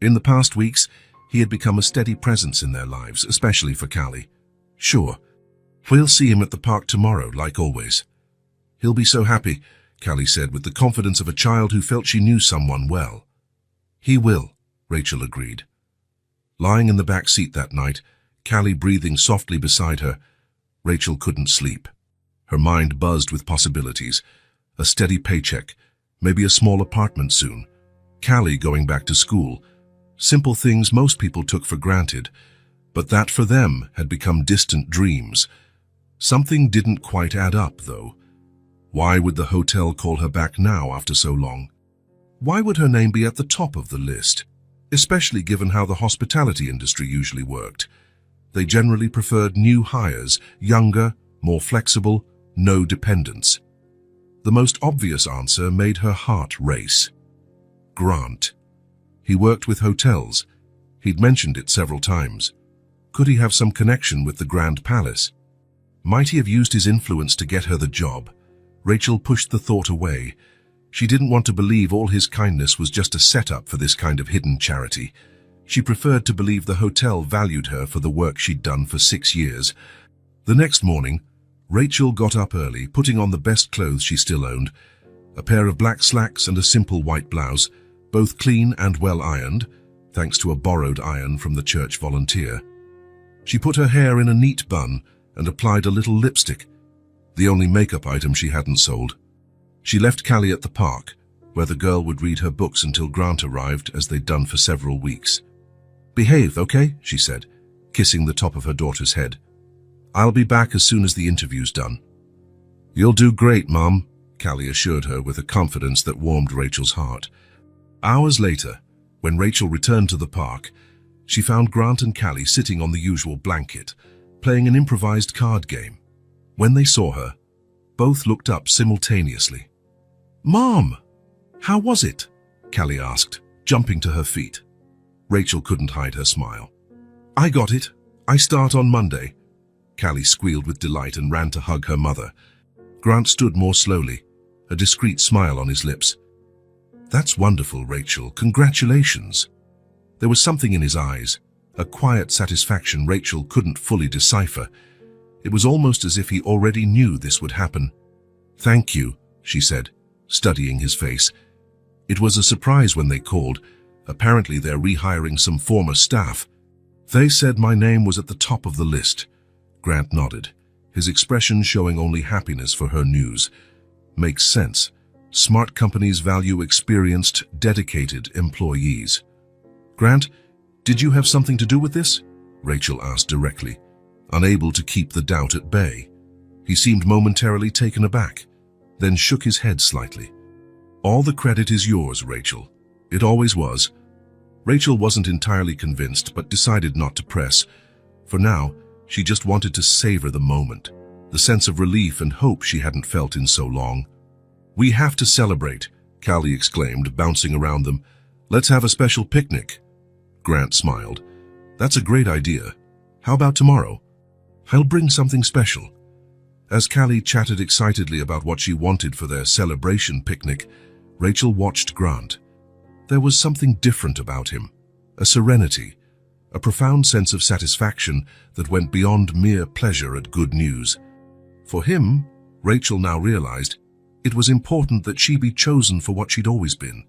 In the past weeks, he had become a steady presence in their lives, especially for Callie. "Sure. We'll see him at the park tomorrow, like always." "He'll be so happy," Callie said with the confidence of a child who felt she knew someone well. "He will," Rachel agreed. Lying in the back seat that night, Callie breathing softly beside her, Rachel couldn't sleep. Her mind buzzed with possibilities. A steady paycheck, maybe a small apartment soon, Callie going back to school. Simple things most people took for granted, but that for them had become distant dreams. Something didn't quite add up, though. Why would the hotel call her back now after so long? Why would her name be at the top of the list, especially given how the hospitality industry usually worked? They generally preferred new hires, younger, more flexible, no dependents. The most obvious answer made her heart race. Grant. He worked with hotels. He'd mentioned it several times. Could he have some connection with the Grand Palace? Might he have used his influence to get her the job? Rachel pushed the thought away. She didn't want to believe all his kindness was just a setup for this kind of hidden charity. She preferred to believe the hotel valued her for the work she'd done for 6 years. The next morning, Rachel got up early, putting on the best clothes she still owned, a pair of black slacks and a simple white blouse, both clean and well ironed, thanks to a borrowed iron from the church volunteer. She put her hair in a neat bun and applied a little lipstick, the only makeup item she hadn't sold. She left Callie at the park, where the girl would read her books until Grant arrived, as they'd done for several weeks. "Behave, okay?" she said, kissing the top of her daughter's head. "I'll be back as soon as the interview's done." "You'll do great, Mom," Callie assured her with a confidence that warmed Rachel's heart. Hours later, when Rachel returned to the park, she found Grant and Callie sitting on the usual blanket, playing an improvised card game. When they saw her, both looked up simultaneously. "Mom, how was it?" Callie asked, jumping to her feet. Rachel couldn't hide her smile. "I got it. I start on Monday." Callie squealed with delight and ran to hug her mother. Grant stood more slowly, a discreet smile on his lips. "That's wonderful, Rachel. Congratulations." There was something in his eyes, a quiet satisfaction Rachel couldn't fully decipher. It was almost as if he already knew this would happen. "Thank you," she said, studying his face. It was a surprise when they called. Apparently they're rehiring some former staff. "They said my name was at the top of the list." Grant nodded, his expression showing only happiness for her news. "Makes sense. Smart companies value experienced, dedicated employees." "Grant, did you have something to do with this?" Rachel asked directly, unable to keep the doubt at bay. He seemed momentarily taken aback, then shook his head slightly. "All the credit is yours, Rachel. It always was." Rachel wasn't entirely convinced, but decided not to press. For now, she just wanted to savor the moment, the sense of relief and hope she hadn't felt in so long. "We have to celebrate," Callie exclaimed, bouncing around them. "Let's have a special picnic." Grant smiled. "That's a great idea. How about tomorrow? I'll bring something special." As Callie chatted excitedly about what she wanted for their celebration picnic, Rachel watched Grant. There was something different about him, a serenity, a profound sense of satisfaction that went beyond mere pleasure at good news. For him, Rachel now realized, it was important that she be chosen for what she'd always been: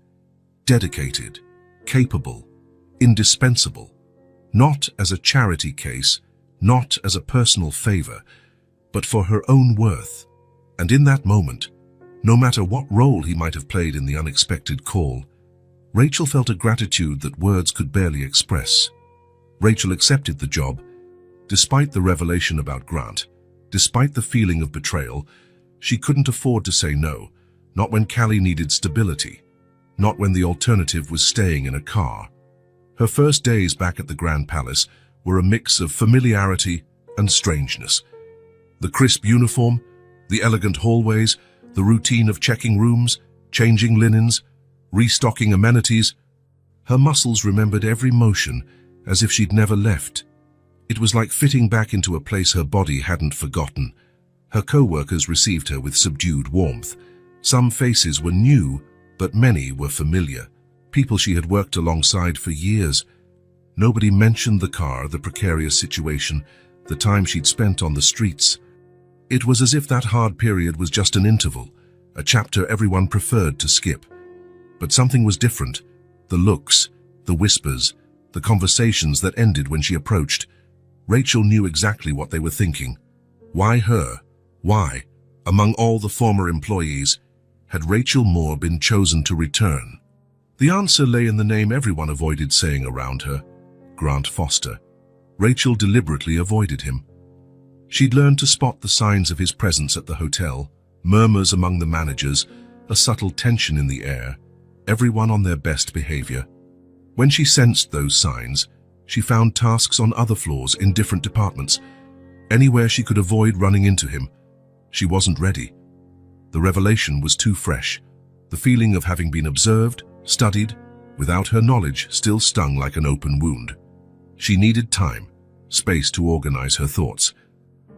dedicated, capable, indispensable. Not as a charity case, not as a personal favor, but for her own worth. And in that moment, no matter what role he might have played in the unexpected call, Rachel felt a gratitude that words could barely express. Rachel accepted the job. Despite the revelation about Grant, despite the feeling of betrayal, she couldn't afford to say no, not when Callie needed stability, not when the alternative was staying in a car. Her first days back at the Grand Palace were a mix of familiarity and strangeness. The crisp uniform, the elegant hallways, the routine of checking rooms, changing linens, restocking amenities. Her muscles remembered every motion as if she'd never left. It was like fitting back into a place her body hadn't forgotten. Her co-workers received her with subdued warmth. Some faces were new, but many were familiar. People she had worked alongside for years. Nobody mentioned the car, the precarious situation, the time she'd spent on the streets. It was as if that hard period was just an interval, a chapter everyone preferred to skip. But something was different. The looks, the whispers, the conversations that ended when she approached. Rachel knew exactly what they were thinking. Why her? Why, among all the former employees, had Rachel Moore been chosen to return? The answer lay in the name everyone avoided saying around her, Grant Foster. Rachel deliberately avoided him. She'd learned to spot the signs of his presence at the hotel, murmurs among the managers, a subtle tension in the air, everyone on their best behavior. When she sensed those signs, she found tasks on other floors in different departments. Anywhere she could avoid running into him. She wasn't ready. The revelation was too fresh. The feeling of having been observed, studied, without her knowledge still stung like an open wound. She needed time, space to organize her thoughts.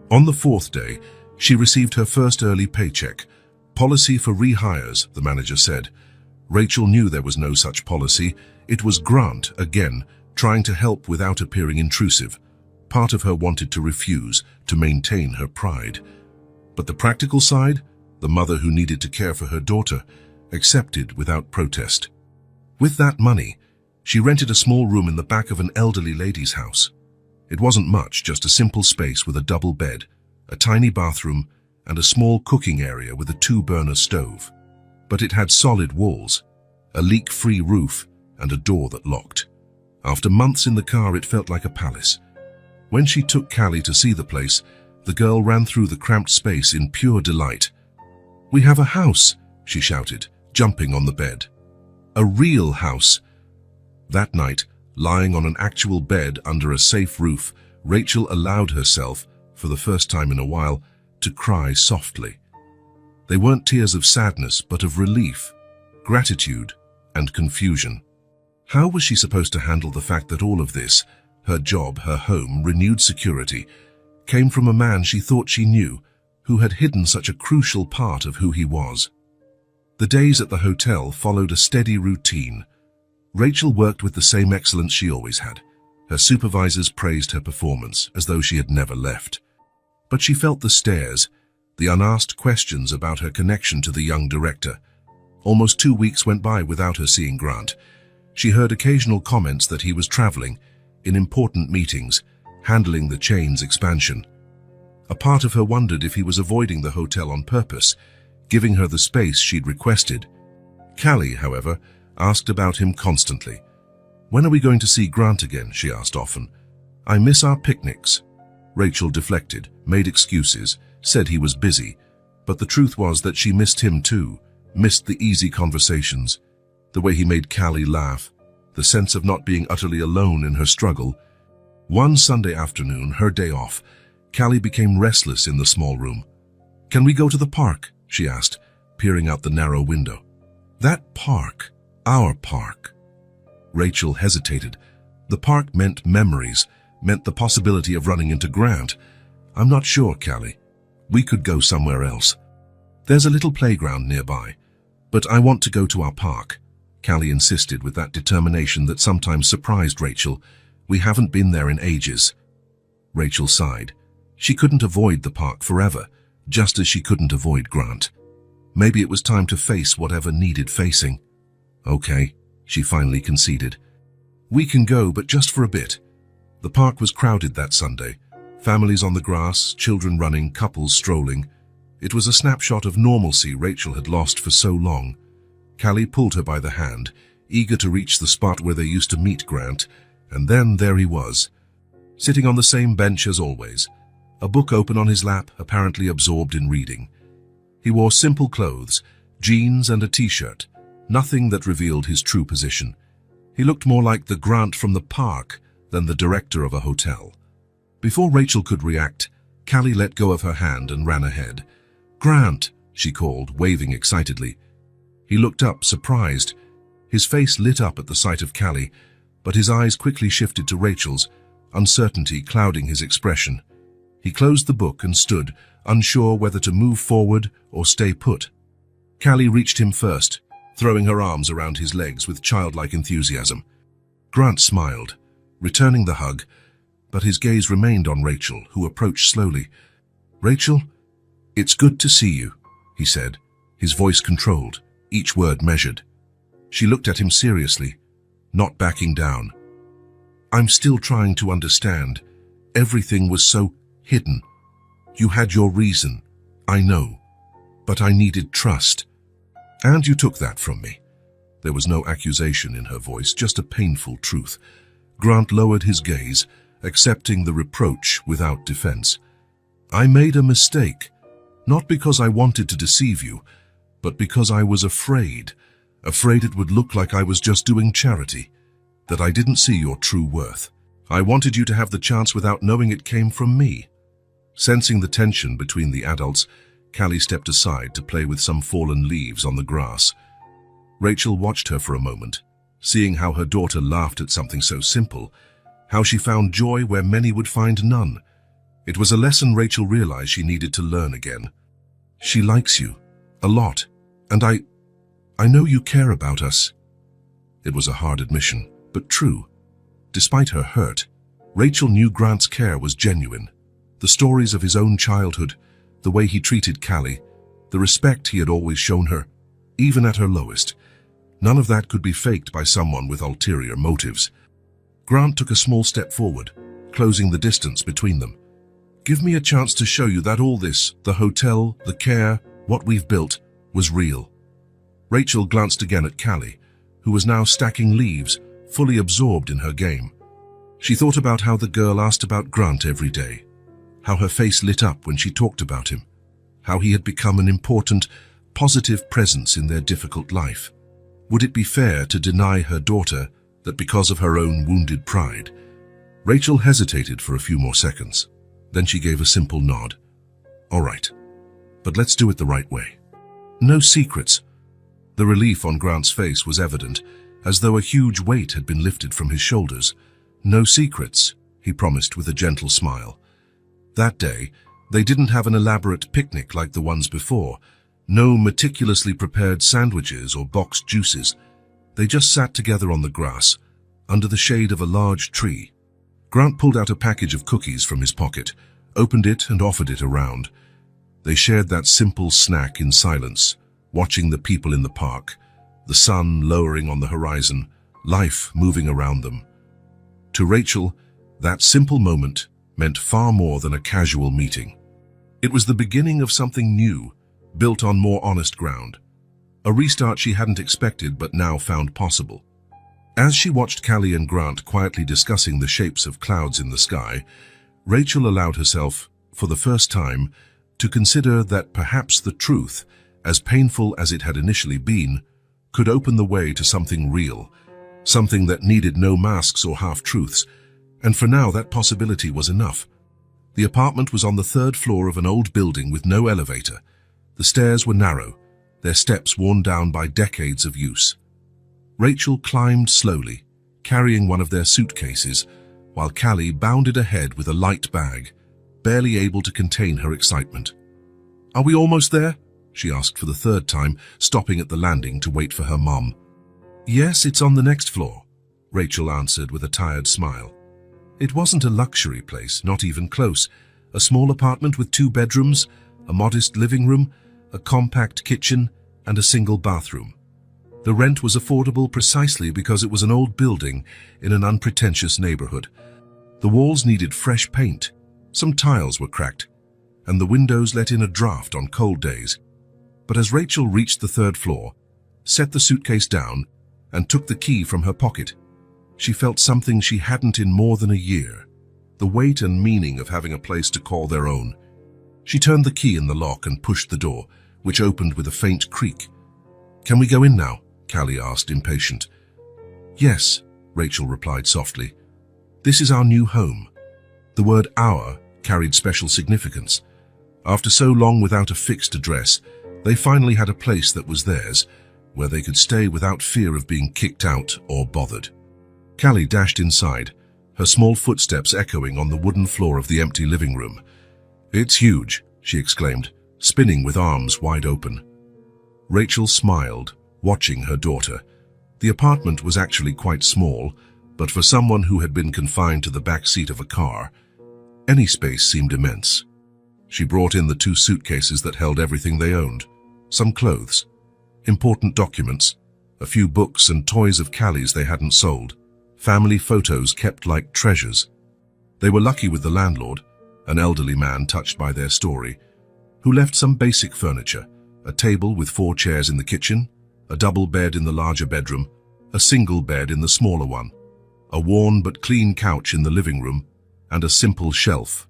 On the fourth day, she received her first early paycheck. Policy for rehires, the manager said. Rachel knew there was no such policy. It was Grant, again, trying to help without appearing intrusive. Part of her wanted to refuse, to maintain her pride. But the practical side, the mother who needed to care for her daughter, accepted without protest. With that money, she rented a small room in the back of an elderly lady's house. It wasn't much, just a simple space with a double bed, a tiny bathroom, and a small cooking area with a 2-burner stove. But it had solid walls, a leak-free roof, and a door that locked. After months in the car, it felt like a palace. When she took Callie to see the place, the girl ran through the cramped space in pure delight. "We have a house," she shouted, jumping on the bed. "A real house." That night, lying on an actual bed under a safe roof, Rachel allowed herself, for the first time in a while, to cry softly. They weren't tears of sadness, but of relief, gratitude, and confusion. How was she supposed to handle the fact that all of this, her job, her home, renewed security, came from a man she thought she knew, who had hidden such a crucial part of who he was? The days at the hotel followed a steady routine. Rachel worked with the same excellence she always had. Her supervisors praised her performance, as though she had never left. But she felt the stares, the unasked questions about her connection to the young director. Almost 2 weeks went by without her seeing Grant. She heard occasional comments that he was traveling, in important meetings, handling the chain's expansion. A part of her wondered if he was avoiding the hotel on purpose, giving her the space she'd requested. Callie, however, asked about him constantly. "When are we going to see Grant again?" she asked often. "I miss our picnics." Rachel deflected, made excuses, said he was busy, but the truth was that she missed him too, missed the easy conversations, the way he made Callie laugh, the sense of not being utterly alone in her struggle. One Sunday afternoon, her day off, Callie became restless in the small room. "Can we go to the park?" she asked, peering out the narrow window. "That park, our park." Rachel hesitated. The park meant memories, meant the possibility of running into Grant. "I'm not sure, Callie. We could go somewhere else. There's a little playground nearby, but I want to go to our park," Callie insisted with that determination that sometimes surprised Rachel. "We haven't been there in ages." Rachel sighed. She couldn't avoid the park forever, just as she couldn't avoid Grant. Maybe it was time to face whatever needed facing. "Okay," she finally conceded. "We can go, but just for a bit." The park was crowded that Sunday. Families on the grass, children running, couples strolling. It was a snapshot of normalcy Rachel had lost for so long. Callie pulled her by the hand, eager to reach the spot where they used to meet Grant, and then there he was, sitting on the same bench as always, a book open on his lap, apparently absorbed in reading. He wore simple clothes, jeans and a t-shirt, nothing that revealed his true position. He looked more like the Grant from the park than the director of a hotel. Before Rachel could react, Callie let go of her hand and ran ahead. "Grant," she called, waving excitedly. He looked up, surprised. His face lit up at the sight of Callie, but his eyes quickly shifted to Rachel's, uncertainty clouding his expression. He closed the book and stood, unsure whether to move forward or stay put. Callie reached him first, throwing her arms around his legs with childlike enthusiasm. Grant smiled, returning the hug, but his gaze remained on Rachel, who approached slowly. "Rachel, it's good to see you," he said, his voice controlled, each word measured. She looked at him seriously, not backing down. "I'm still trying to understand. Everything was so hidden. You had your reason, I know, but I needed trust. And you took that from me." There was no accusation in her voice, just a painful truth. Grant lowered his gaze, accepting the reproach without defense. I made a mistake, not because I wanted to deceive you, but because I was afraid it would look like I was just doing charity, that I didn't see your true worth. I wanted you to have the chance without knowing it came from me. Sensing the tension between the adults, Callie stepped aside to play with some fallen leaves on the grass. Rachel watched her for a moment, seeing how her daughter laughed at something so simple, how she found joy where many would find none. It was a lesson Rachel realized she needed to learn again. She likes you, a lot, and I know you care about us. It was a hard admission, but true. Despite her hurt, Rachel knew Grant's care was genuine. The stories of his own childhood, the way he treated Callie, the respect he had always shown her, even at her lowest. None of that could be faked by someone with ulterior motives. Grant took a small step forward, closing the distance between them. Give me a chance to show you that all this, the hotel, the care, what we've built, was real. Rachel glanced again at Callie, who was now stacking leaves, fully absorbed in her game. She thought about how the girl asked about Grant every day, how her face lit up when she talked about him, how he had become an important, positive presence in their difficult life. Would it be fair to deny her daughter that because of her own wounded pride? Rachel hesitated for a few more seconds. Then she gave a simple nod. All right, but let's do it the right way. No secrets. The relief on Grant's face was evident, as though a huge weight had been lifted from his shoulders. No secrets, he promised with a gentle smile. That day, they didn't have an elaborate picnic like the ones before. No meticulously prepared sandwiches or boxed juices. They just sat together on the grass, under the shade of a large tree. Grant pulled out a package of cookies from his pocket, opened it and offered it around. They shared that simple snack in silence, watching the people in the park, the sun lowering on the horizon, life moving around them. To Rachel, that simple moment meant far more than a casual meeting. It was the beginning of something new, built on more honest ground. A restart she hadn't expected but now found possible. As she watched Callie and Grant quietly discussing the shapes of clouds in the sky, Rachel allowed herself, for the first time, to consider that perhaps the truth, as painful as it had initially been, could open the way to something real, something that needed no masks or half-truths, and for now that possibility was enough. The apartment was on the third floor of an old building with no elevator. The stairs were narrow, their steps worn down by decades of use. Rachel climbed slowly, carrying one of their suitcases, while Callie bounded ahead with a light bag, barely able to contain her excitement. Are we almost there? She asked for the third time, stopping at the landing to wait for her mom. Yes, it's on the next floor, Rachel answered with a tired smile. It wasn't a luxury place, not even close. A small apartment with 2 bedrooms, a modest living room, a compact kitchen, and a single bathroom. The rent was affordable precisely because it was an old building in an unpretentious neighborhood. The walls needed fresh paint, some tiles were cracked, and the windows let in a draft on cold days. But as Rachel reached the third floor, set the suitcase down, and took the key from her pocket, she felt something she hadn't in more than a year, the weight and meaning of having a place to call their own. She turned the key in the lock and pushed the door, which opened with a faint creak. Can we go in now? Callie asked, impatient. Yes, Rachel replied softly. This is our new home. The word our carried special significance. After so long without a fixed address, they finally had a place that was theirs, where they could stay without fear of being kicked out or bothered. Callie dashed inside, her small footsteps echoing on the wooden floor of the empty living room. It's huge, she exclaimed, spinning with arms wide open. Rachel smiled, watching her daughter. The apartment was actually quite small, but for someone who had been confined to the back seat of a car, any space seemed immense. She brought in the 2 suitcases that held everything they owned, some clothes, important documents, a few books and toys of Callie's they hadn't sold, family photos kept like treasures. They were lucky with the landlord, an elderly man touched by their story, who left some basic furniture, a table with 4 chairs in the kitchen, a double bed in the larger bedroom, a single bed in the smaller one, a worn but clean couch in the living room, and a simple shelf.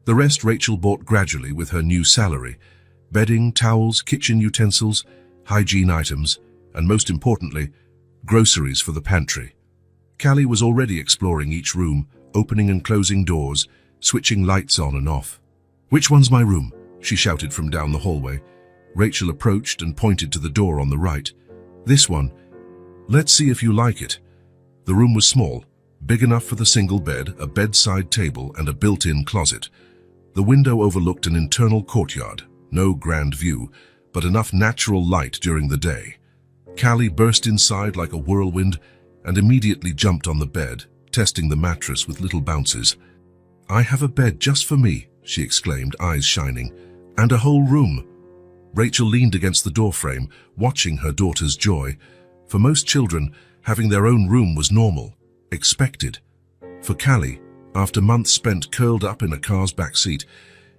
The rest Rachel bought gradually with her new salary: bedding, towels, kitchen utensils, hygiene items, and most importantly, groceries for the pantry. Callie was already exploring each room, opening and closing doors, switching lights on and off. "Which one's my room?" she shouted from down the hallway. Rachel approached and pointed to the door on the right. "This one. Let's see if you like it." The room was small, big enough for the single bed, a bedside table, and a built-in closet. The window overlooked an internal courtyard. No grand view, but enough natural light during the day. Callie burst inside like a whirlwind and immediately jumped on the bed, testing the mattress with little bounces. "I have a bed just for me," she exclaimed, eyes shining. "And a whole room." Rachel leaned against the doorframe, watching her daughter's joy. For most children, having their own room was normal, expected. For Callie, after months spent curled up in a car's back seat,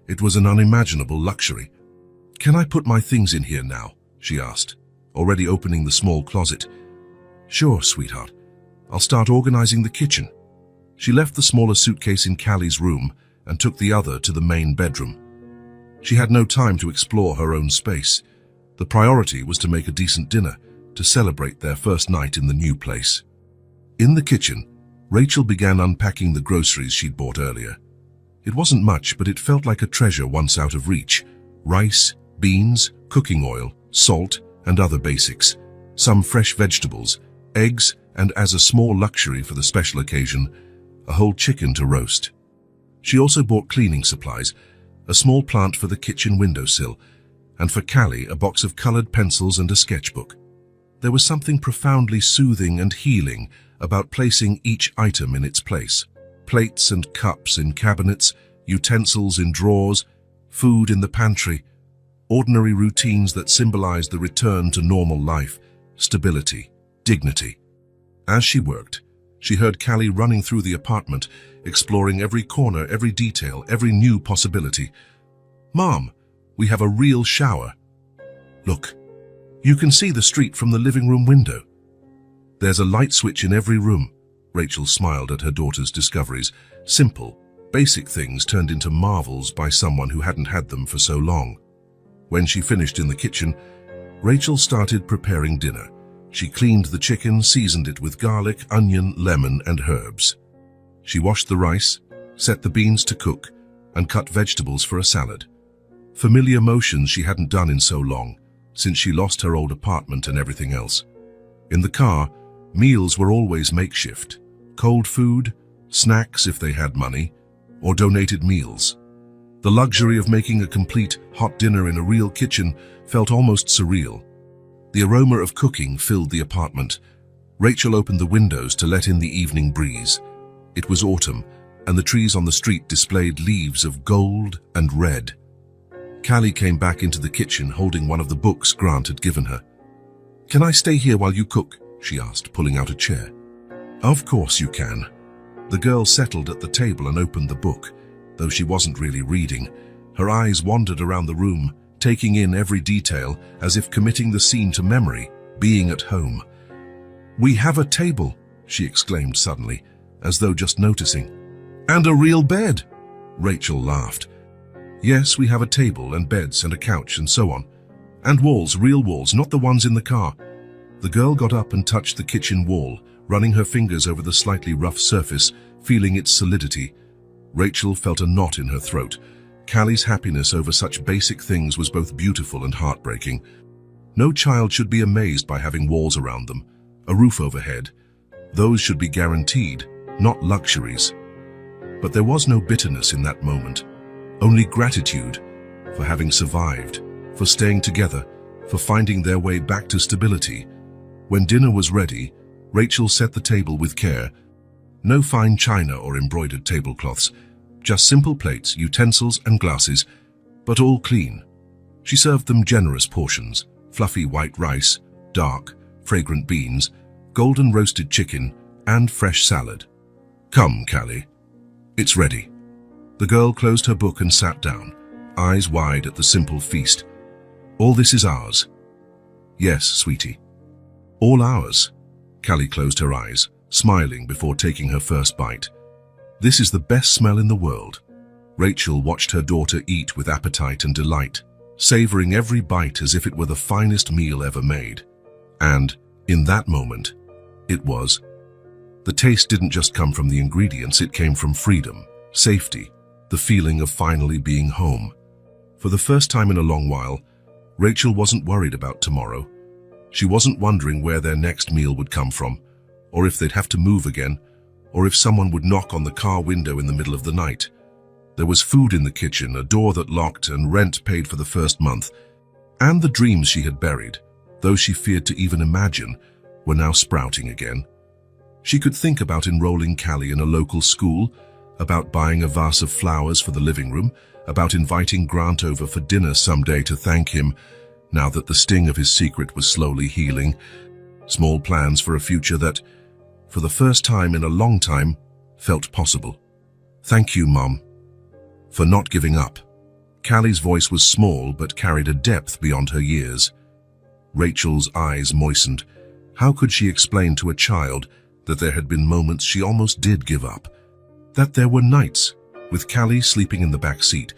it was an unimaginable luxury. "Can I put my things in here now?" she asked, already opening the small closet. "Sure, sweetheart. I'll start organizing the kitchen." She left the smaller suitcase in Callie's room and took the other to the main bedroom. She had no time to explore her own space. The priority was to make a decent dinner, to celebrate their first night in the new place. In the kitchen, Rachel began unpacking the groceries she'd bought earlier. It wasn't much, but it felt like a treasure once out of reach. Rice, beans, cooking oil, salt, and other basics. Some fresh vegetables, eggs, and as a small luxury for the special occasion, a whole chicken to roast. She also bought cleaning supplies, a small plant for the kitchen windowsill, and for Callie a box of colored pencils and a sketchbook. There was something profoundly soothing and healing about placing each item in its place. Plates and cups in cabinets, utensils in drawers, food in the pantry. Ordinary routines that symbolized the return to normal life, stability, dignity. As she worked, she heard Callie running through the apartment, exploring every corner, every detail, every new possibility. "Mom, we have a real shower. Look, you can see the street from the living room window. There's a light switch in every room." Rachel smiled at her daughter's discoveries. Simple, basic things turned into marvels by someone who hadn't had them for so long. When she finished in the kitchen, Rachel started preparing dinner. She cleaned the chicken, seasoned it with garlic, onion, lemon, and herbs. She washed the rice, set the beans to cook, and cut vegetables for a salad. Familiar motions she hadn't done in so long, since she lost her old apartment and everything else. In the car, meals were always makeshift. Cold food, snacks if they had money, or donated meals. The luxury of making a complete hot dinner in a real kitchen felt almost surreal. The aroma of cooking filled the apartment. Rachel opened the windows to let in the evening breeze. It was autumn, and the trees on the street displayed leaves of gold and red. Callie came back into the kitchen holding one of the books Grant had given her. "Can I stay here while you cook?" she asked, pulling out a chair. "Of course you can." The girl settled at the table and opened the book. Though she wasn't really reading, her eyes wandered around the room, taking in every detail as if committing the scene to memory, being at home. "We have a table," she exclaimed suddenly, as though just noticing. "And a real bed." Rachel laughed. "Yes, we have a table and beds and a couch and so on. And walls, real walls, not the ones in the car." The girl got up and touched the kitchen wall, running her fingers over the slightly rough surface, feeling its solidity. Rachel felt a knot in her throat. Callie's happiness over such basic things was both beautiful and heartbreaking. No child should be amazed by having walls around them, a roof overhead. Those should be guaranteed, not luxuries. But there was no bitterness in that moment, only gratitude for having survived, for staying together, for finding their way back to stability. When dinner was ready, Rachel set the table with care. No fine china or embroidered tablecloths, just simple plates, utensils, and glasses, but all clean. She served them generous portions: fluffy white rice, dark, fragrant beans, golden roasted chicken, and fresh salad. "Come, Callie. It's ready." The girl closed her book and sat down, eyes wide at the simple feast. "All this is ours." "Yes, sweetie," All ours. Callie closed her eyes, smiling before taking her first bite. This is the best smell in the world. Rachel watched her daughter eat with appetite and delight, savoring every bite as if it were the finest meal ever made. And, in that moment, it was. The taste didn't just come from the ingredients, it came from freedom, safety, the feeling of finally being home. For the first time in a long while, Rachel wasn't worried about tomorrow. She wasn't wondering where their next meal would come from, or if they'd have to move again, or if someone would knock on the car window in the middle of the night. There was food in the kitchen, a door that locked, and rent paid for the first month. And the dreams she had buried, those she feared to even imagine, were now sprouting again. She could think about enrolling Callie in a local school, about buying a vase of flowers for the living room, about inviting Grant over for dinner someday to thank him, now that the sting of his secret was slowly healing. Small plans for a future that, for the first time in a long time, felt possible. Thank you, Mom, for not giving up. Callie's voice was small but carried a depth beyond her years. Rachel's eyes moistened. How could she explain to a child that there had been moments she almost did give up? That there were nights, with Callie sleeping in the back seat,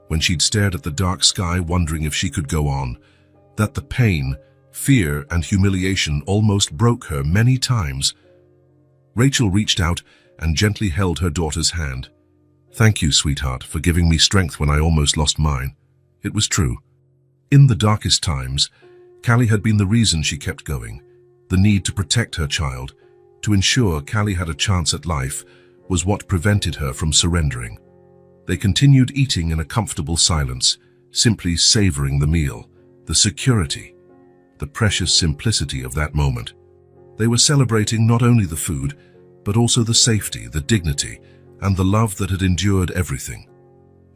when she'd stared at the dark sky wondering if she could go on. That the pain, fear, and humiliation almost broke her many times. Rachel reached out and gently held her daughter's hand. Thank you, sweetheart, for giving me strength when I almost lost mine. It was true. In the darkest times, Callie had been the reason she kept going. The need to protect her child, to ensure Callie had a chance at life, was what prevented her from surrendering. They continued eating in a comfortable silence, simply savoring the meal, the security, the precious simplicity of that moment. They were celebrating not only the food, but also the safety, the dignity, and the love that had endured everything.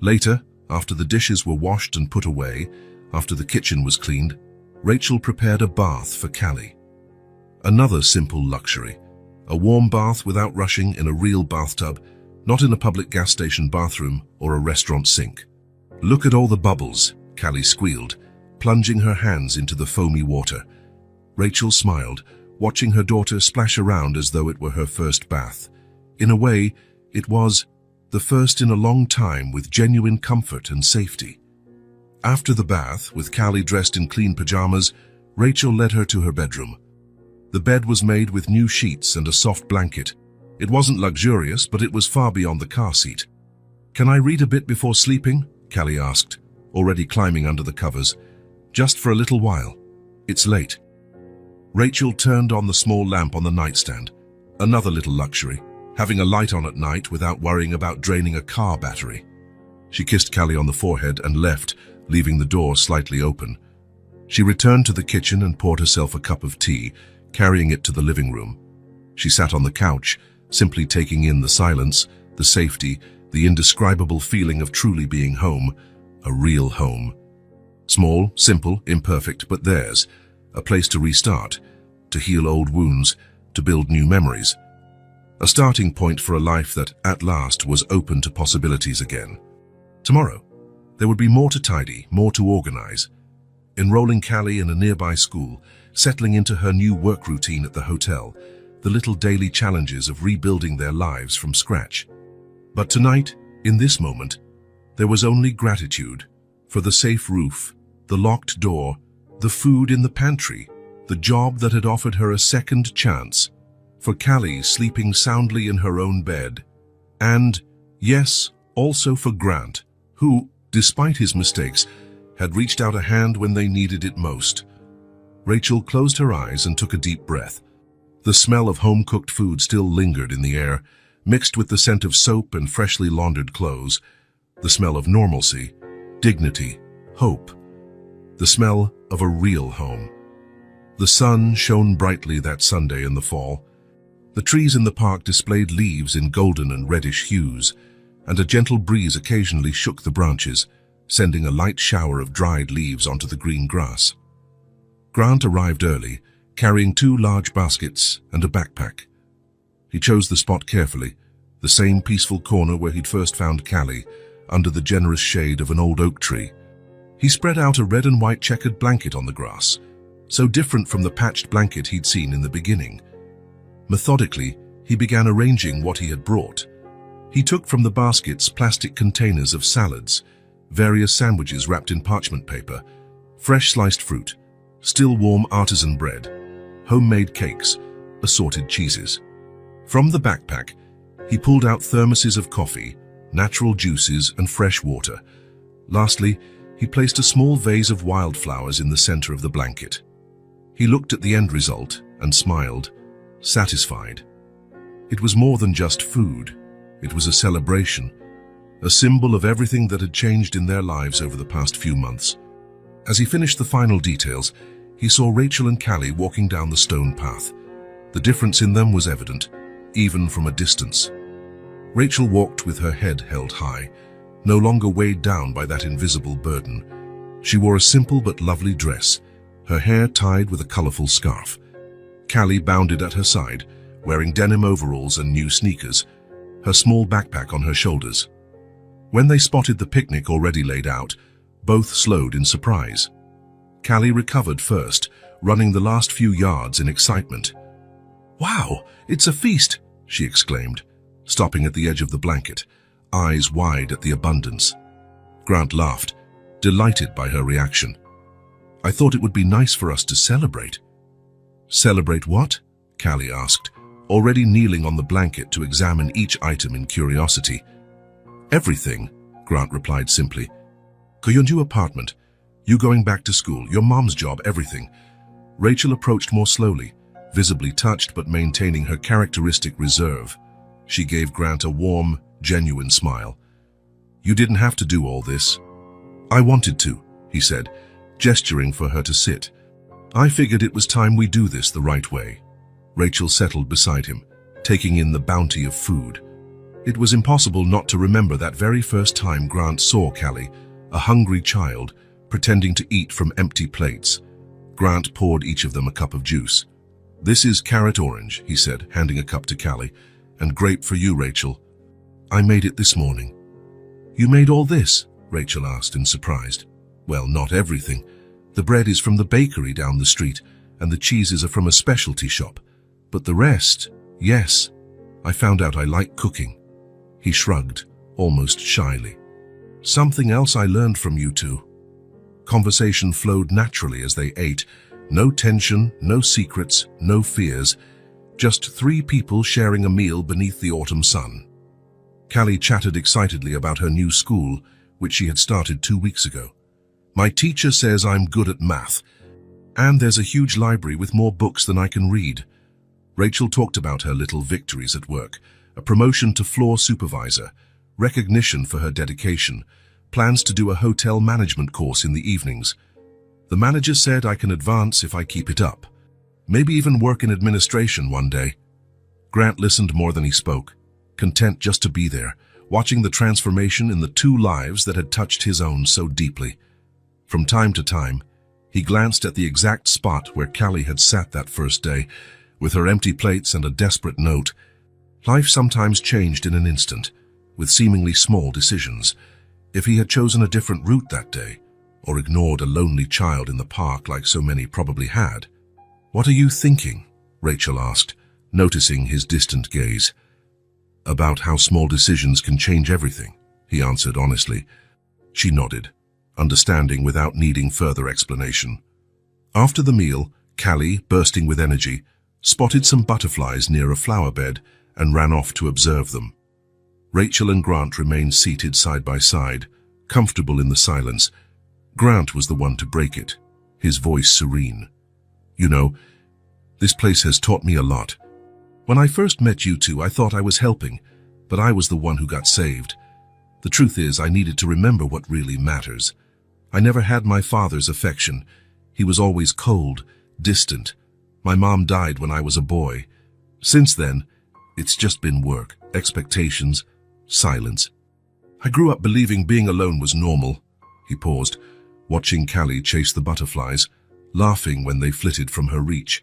Later, after the dishes were washed and put away, after the kitchen was cleaned, Rachel prepared a bath for Callie. Another simple luxury, a warm bath without rushing, in a real bathtub, not in a public gas station bathroom or a restaurant sink. Look at all the bubbles, Callie squealed, plunging her hands into the foamy water. Rachel smiled, watching her daughter splash around as though it were her first bath. In a way, it was the first in a long time, with genuine comfort and safety. After the bath, with Callie dressed in clean pajamas, Rachel led her to her bedroom. The bed was made with new sheets and a soft blanket. It wasn't luxurious, but it was far beyond the car seat. Can I read a bit before sleeping? Callie asked, already climbing under the covers. Just for a little while. It's late. Rachel turned on the small lamp on the nightstand. Another little luxury, having a light on at night without worrying about draining a car battery. She kissed Callie on the forehead and left, leaving the door slightly open. She returned to the kitchen and poured herself a cup of tea, carrying it to the living room. She sat on the couch, simply taking in the silence, the safety, the indescribable feeling of truly being home, a real home. Small, simple, imperfect, but theirs. A place to restart, to heal old wounds, to build new memories. A starting point for a life that, at last, was open to possibilities again. Tomorrow, there would be more to tidy, more to organize. Enrolling Callie in a nearby school, settling into her new work routine at the hotel, the little daily challenges of rebuilding their lives from scratch. But tonight, in this moment, there was only gratitude for the safe roof, the locked door, the food in the pantry, the job that had offered her a second chance, for Callie sleeping soundly in her own bed, and, yes, also for Grant, who, despite his mistakes, had reached out a hand when they needed it most. Rachel closed her eyes and took a deep breath. The smell of home-cooked food still lingered in the air, mixed with the scent of soap and freshly laundered clothes, the smell of normalcy, dignity, hope, the smell of a real home. The sun shone brightly that Sunday in the fall. The trees in the park displayed leaves in golden and reddish hues, and a gentle breeze occasionally shook the branches, sending a light shower of dried leaves onto the green grass. Grant arrived early, carrying 2 large baskets and a backpack. He chose the spot carefully, the same peaceful corner where he'd first found Callie, under the generous shade of an old oak tree. He spread out a red and white checkered blanket on the grass, so different from the patched blanket he'd seen in the beginning. Methodically, he began arranging what he had brought. He took from the baskets plastic containers of salads, various sandwiches wrapped in parchment paper, fresh sliced fruit, still warm artisan bread, homemade cakes, assorted cheeses. From the backpack, he pulled out thermoses of coffee, natural juices, and fresh water. Lastly, he placed a small vase of wildflowers in the center of the blanket. He looked at the end result and smiled, satisfied. It was more than just food. It was a celebration, a symbol of everything that had changed in their lives over the past few months. As he finished the final details, he saw Rachel and Callie walking down the stone path. The difference in them was evident, even from a distance. Rachel walked with her head held high, no longer weighed down by that invisible burden. She wore a simple but lovely dress, her hair tied with a colorful scarf. Callie bounded at her side, wearing denim overalls and new sneakers, her small backpack on her shoulders. When they spotted the picnic already laid out, both slowed in surprise. Callie recovered first, running the last few yards in excitement. "Wow, it's a feast!" she exclaimed, stopping at the edge of the blanket, eyes wide at the abundance. Grant laughed, delighted by her reaction. "I thought it would be nice for us to celebrate." "Celebrate what?" Callie asked, already kneeling on the blanket to examine each item in curiosity. "Everything," Grant replied simply. "Your new apartment, you going back to school, your mom's job, everything." Rachel approached more slowly, visibly touched but maintaining her characteristic reserve. She gave Grant a warm, genuine smile. "You didn't have to do all this." "I wanted to," he said, gesturing for her to sit. "I figured it was time we do this the right way." Rachel settled beside him, taking in the bounty of food. It was impossible not to remember that very first time Grant saw Callie, a hungry child, pretending to eat from empty plates. Grant poured each of them a cup of juice. "This is carrot orange," he said, handing a cup to Callie, "and grape for you, Rachel. I made it this morning." "You made all this?" Rachel asked in surprise. "Well, not everything. The bread is from the bakery down the street, and the cheeses are from a specialty shop. But the rest, yes, I found out I like cooking." He shrugged, almost shyly. "Something else I learned from you two." Conversation flowed naturally as they ate. No tension, no secrets, no fears. Just three people sharing a meal beneath the autumn sun. Callie chatted excitedly about her new school, which she had started 2 weeks ago. "My teacher says I'm good at math, and there's a huge library with more books than I can read." Rachel talked about her little victories at work, a promotion to floor supervisor, recognition for her dedication, plans to do a hotel management course in the evenings. "The manager said I can advance if I keep it up. Maybe even work in administration one day." Grant listened more than he spoke, content just to be there, watching the transformation in the two lives that had touched his own so deeply. From time to time, he glanced at the exact spot where Callie had sat that first day, with her empty plates and a desperate note. Life sometimes changed in an instant, with seemingly small decisions. If he had chosen a different route that day, or ignored a lonely child in the park like so many probably had. "What are you thinking?" Rachel asked, noticing his distant gaze. "About how small decisions can change everything," he answered honestly. She nodded, understanding without needing further explanation. After the meal, Callie, bursting with energy, spotted some butterflies near a flower bed and ran off to observe them. Rachel and Grant remained seated side by side, comfortable in the silence. Grant was the one to break it, his voice serene. "You know, this place has taught me a lot. When I first met you two, I thought I was helping, but I was the one who got saved. The truth is, I needed to remember what really matters. I never had my father's affection. He was always cold, distant. My mom died when I was a boy. Since then, it's just been work, expectations, silence. I grew up believing being alone was normal." He paused, watching Callie chase the butterflies, laughing when they flitted from her reach.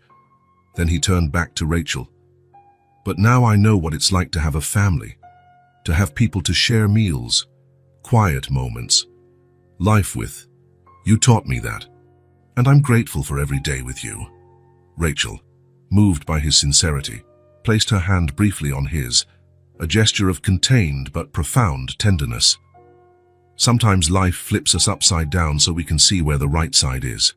Then he turned back to Rachel. "But now I know what it's like to have a family, to have people to share meals, quiet moments, life with. You taught me that." And I'm grateful for every day with you. Rachel, moved by his sincerity, placed her hand briefly on his, a gesture of contained but profound tenderness. Sometimes life flips us upside down so we can see where the right side is.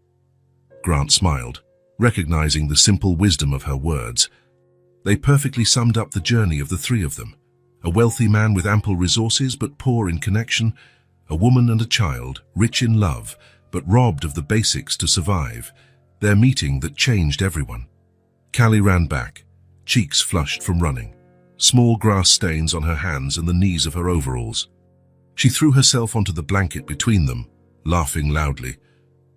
Grant smiled, recognizing the simple wisdom of her words. They perfectly summed up the journey of the three of them. A wealthy man with ample resources but poor in connection, a woman and a child, rich in love, but robbed of the basics to survive. Their meeting that changed everyone. Callie ran back, cheeks flushed from running, small grass stains on her hands and the knees of her overalls. She threw herself onto the blanket between them, laughing loudly.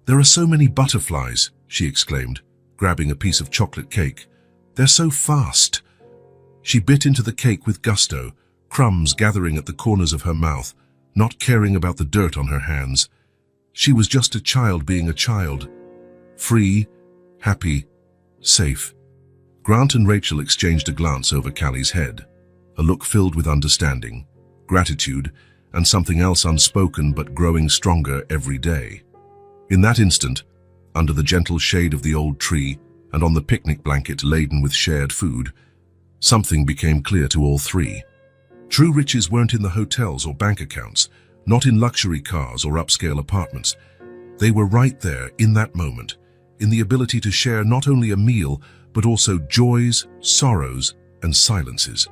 "There are so many butterflies," she exclaimed, grabbing a piece of chocolate cake. "They're so fast." She bit into the cake with gusto, crumbs gathering at the corners of her mouth, not caring about the dirt on her hands. She was just a child being a child. Free, happy, safe. Grant and Rachel exchanged a glance over Callie's head, a look filled with understanding, gratitude, and something else unspoken but growing stronger every day. In that instant, under the gentle shade of the old tree and on the picnic blanket laden with shared food, something became clear to all three. True riches weren't in the hotels or bank accounts, not in luxury cars or upscale apartments. They were right there in that moment, in the ability to share not only a meal, but also joys, sorrows, and silences.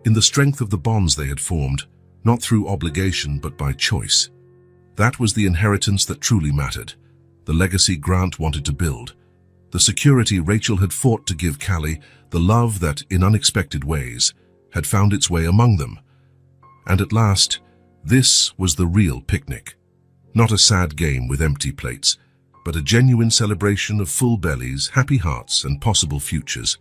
In the strength of the bonds they had formed, not through obligation but by choice. That was the inheritance that truly mattered, the legacy Grant wanted to build, the security Rachel had fought to give Callie, the love that, in unexpected ways, had found its way among them. And at last, this was the real picnic. Not a sad game with empty plates, but a genuine celebration of full bellies, happy hearts, and possible futures.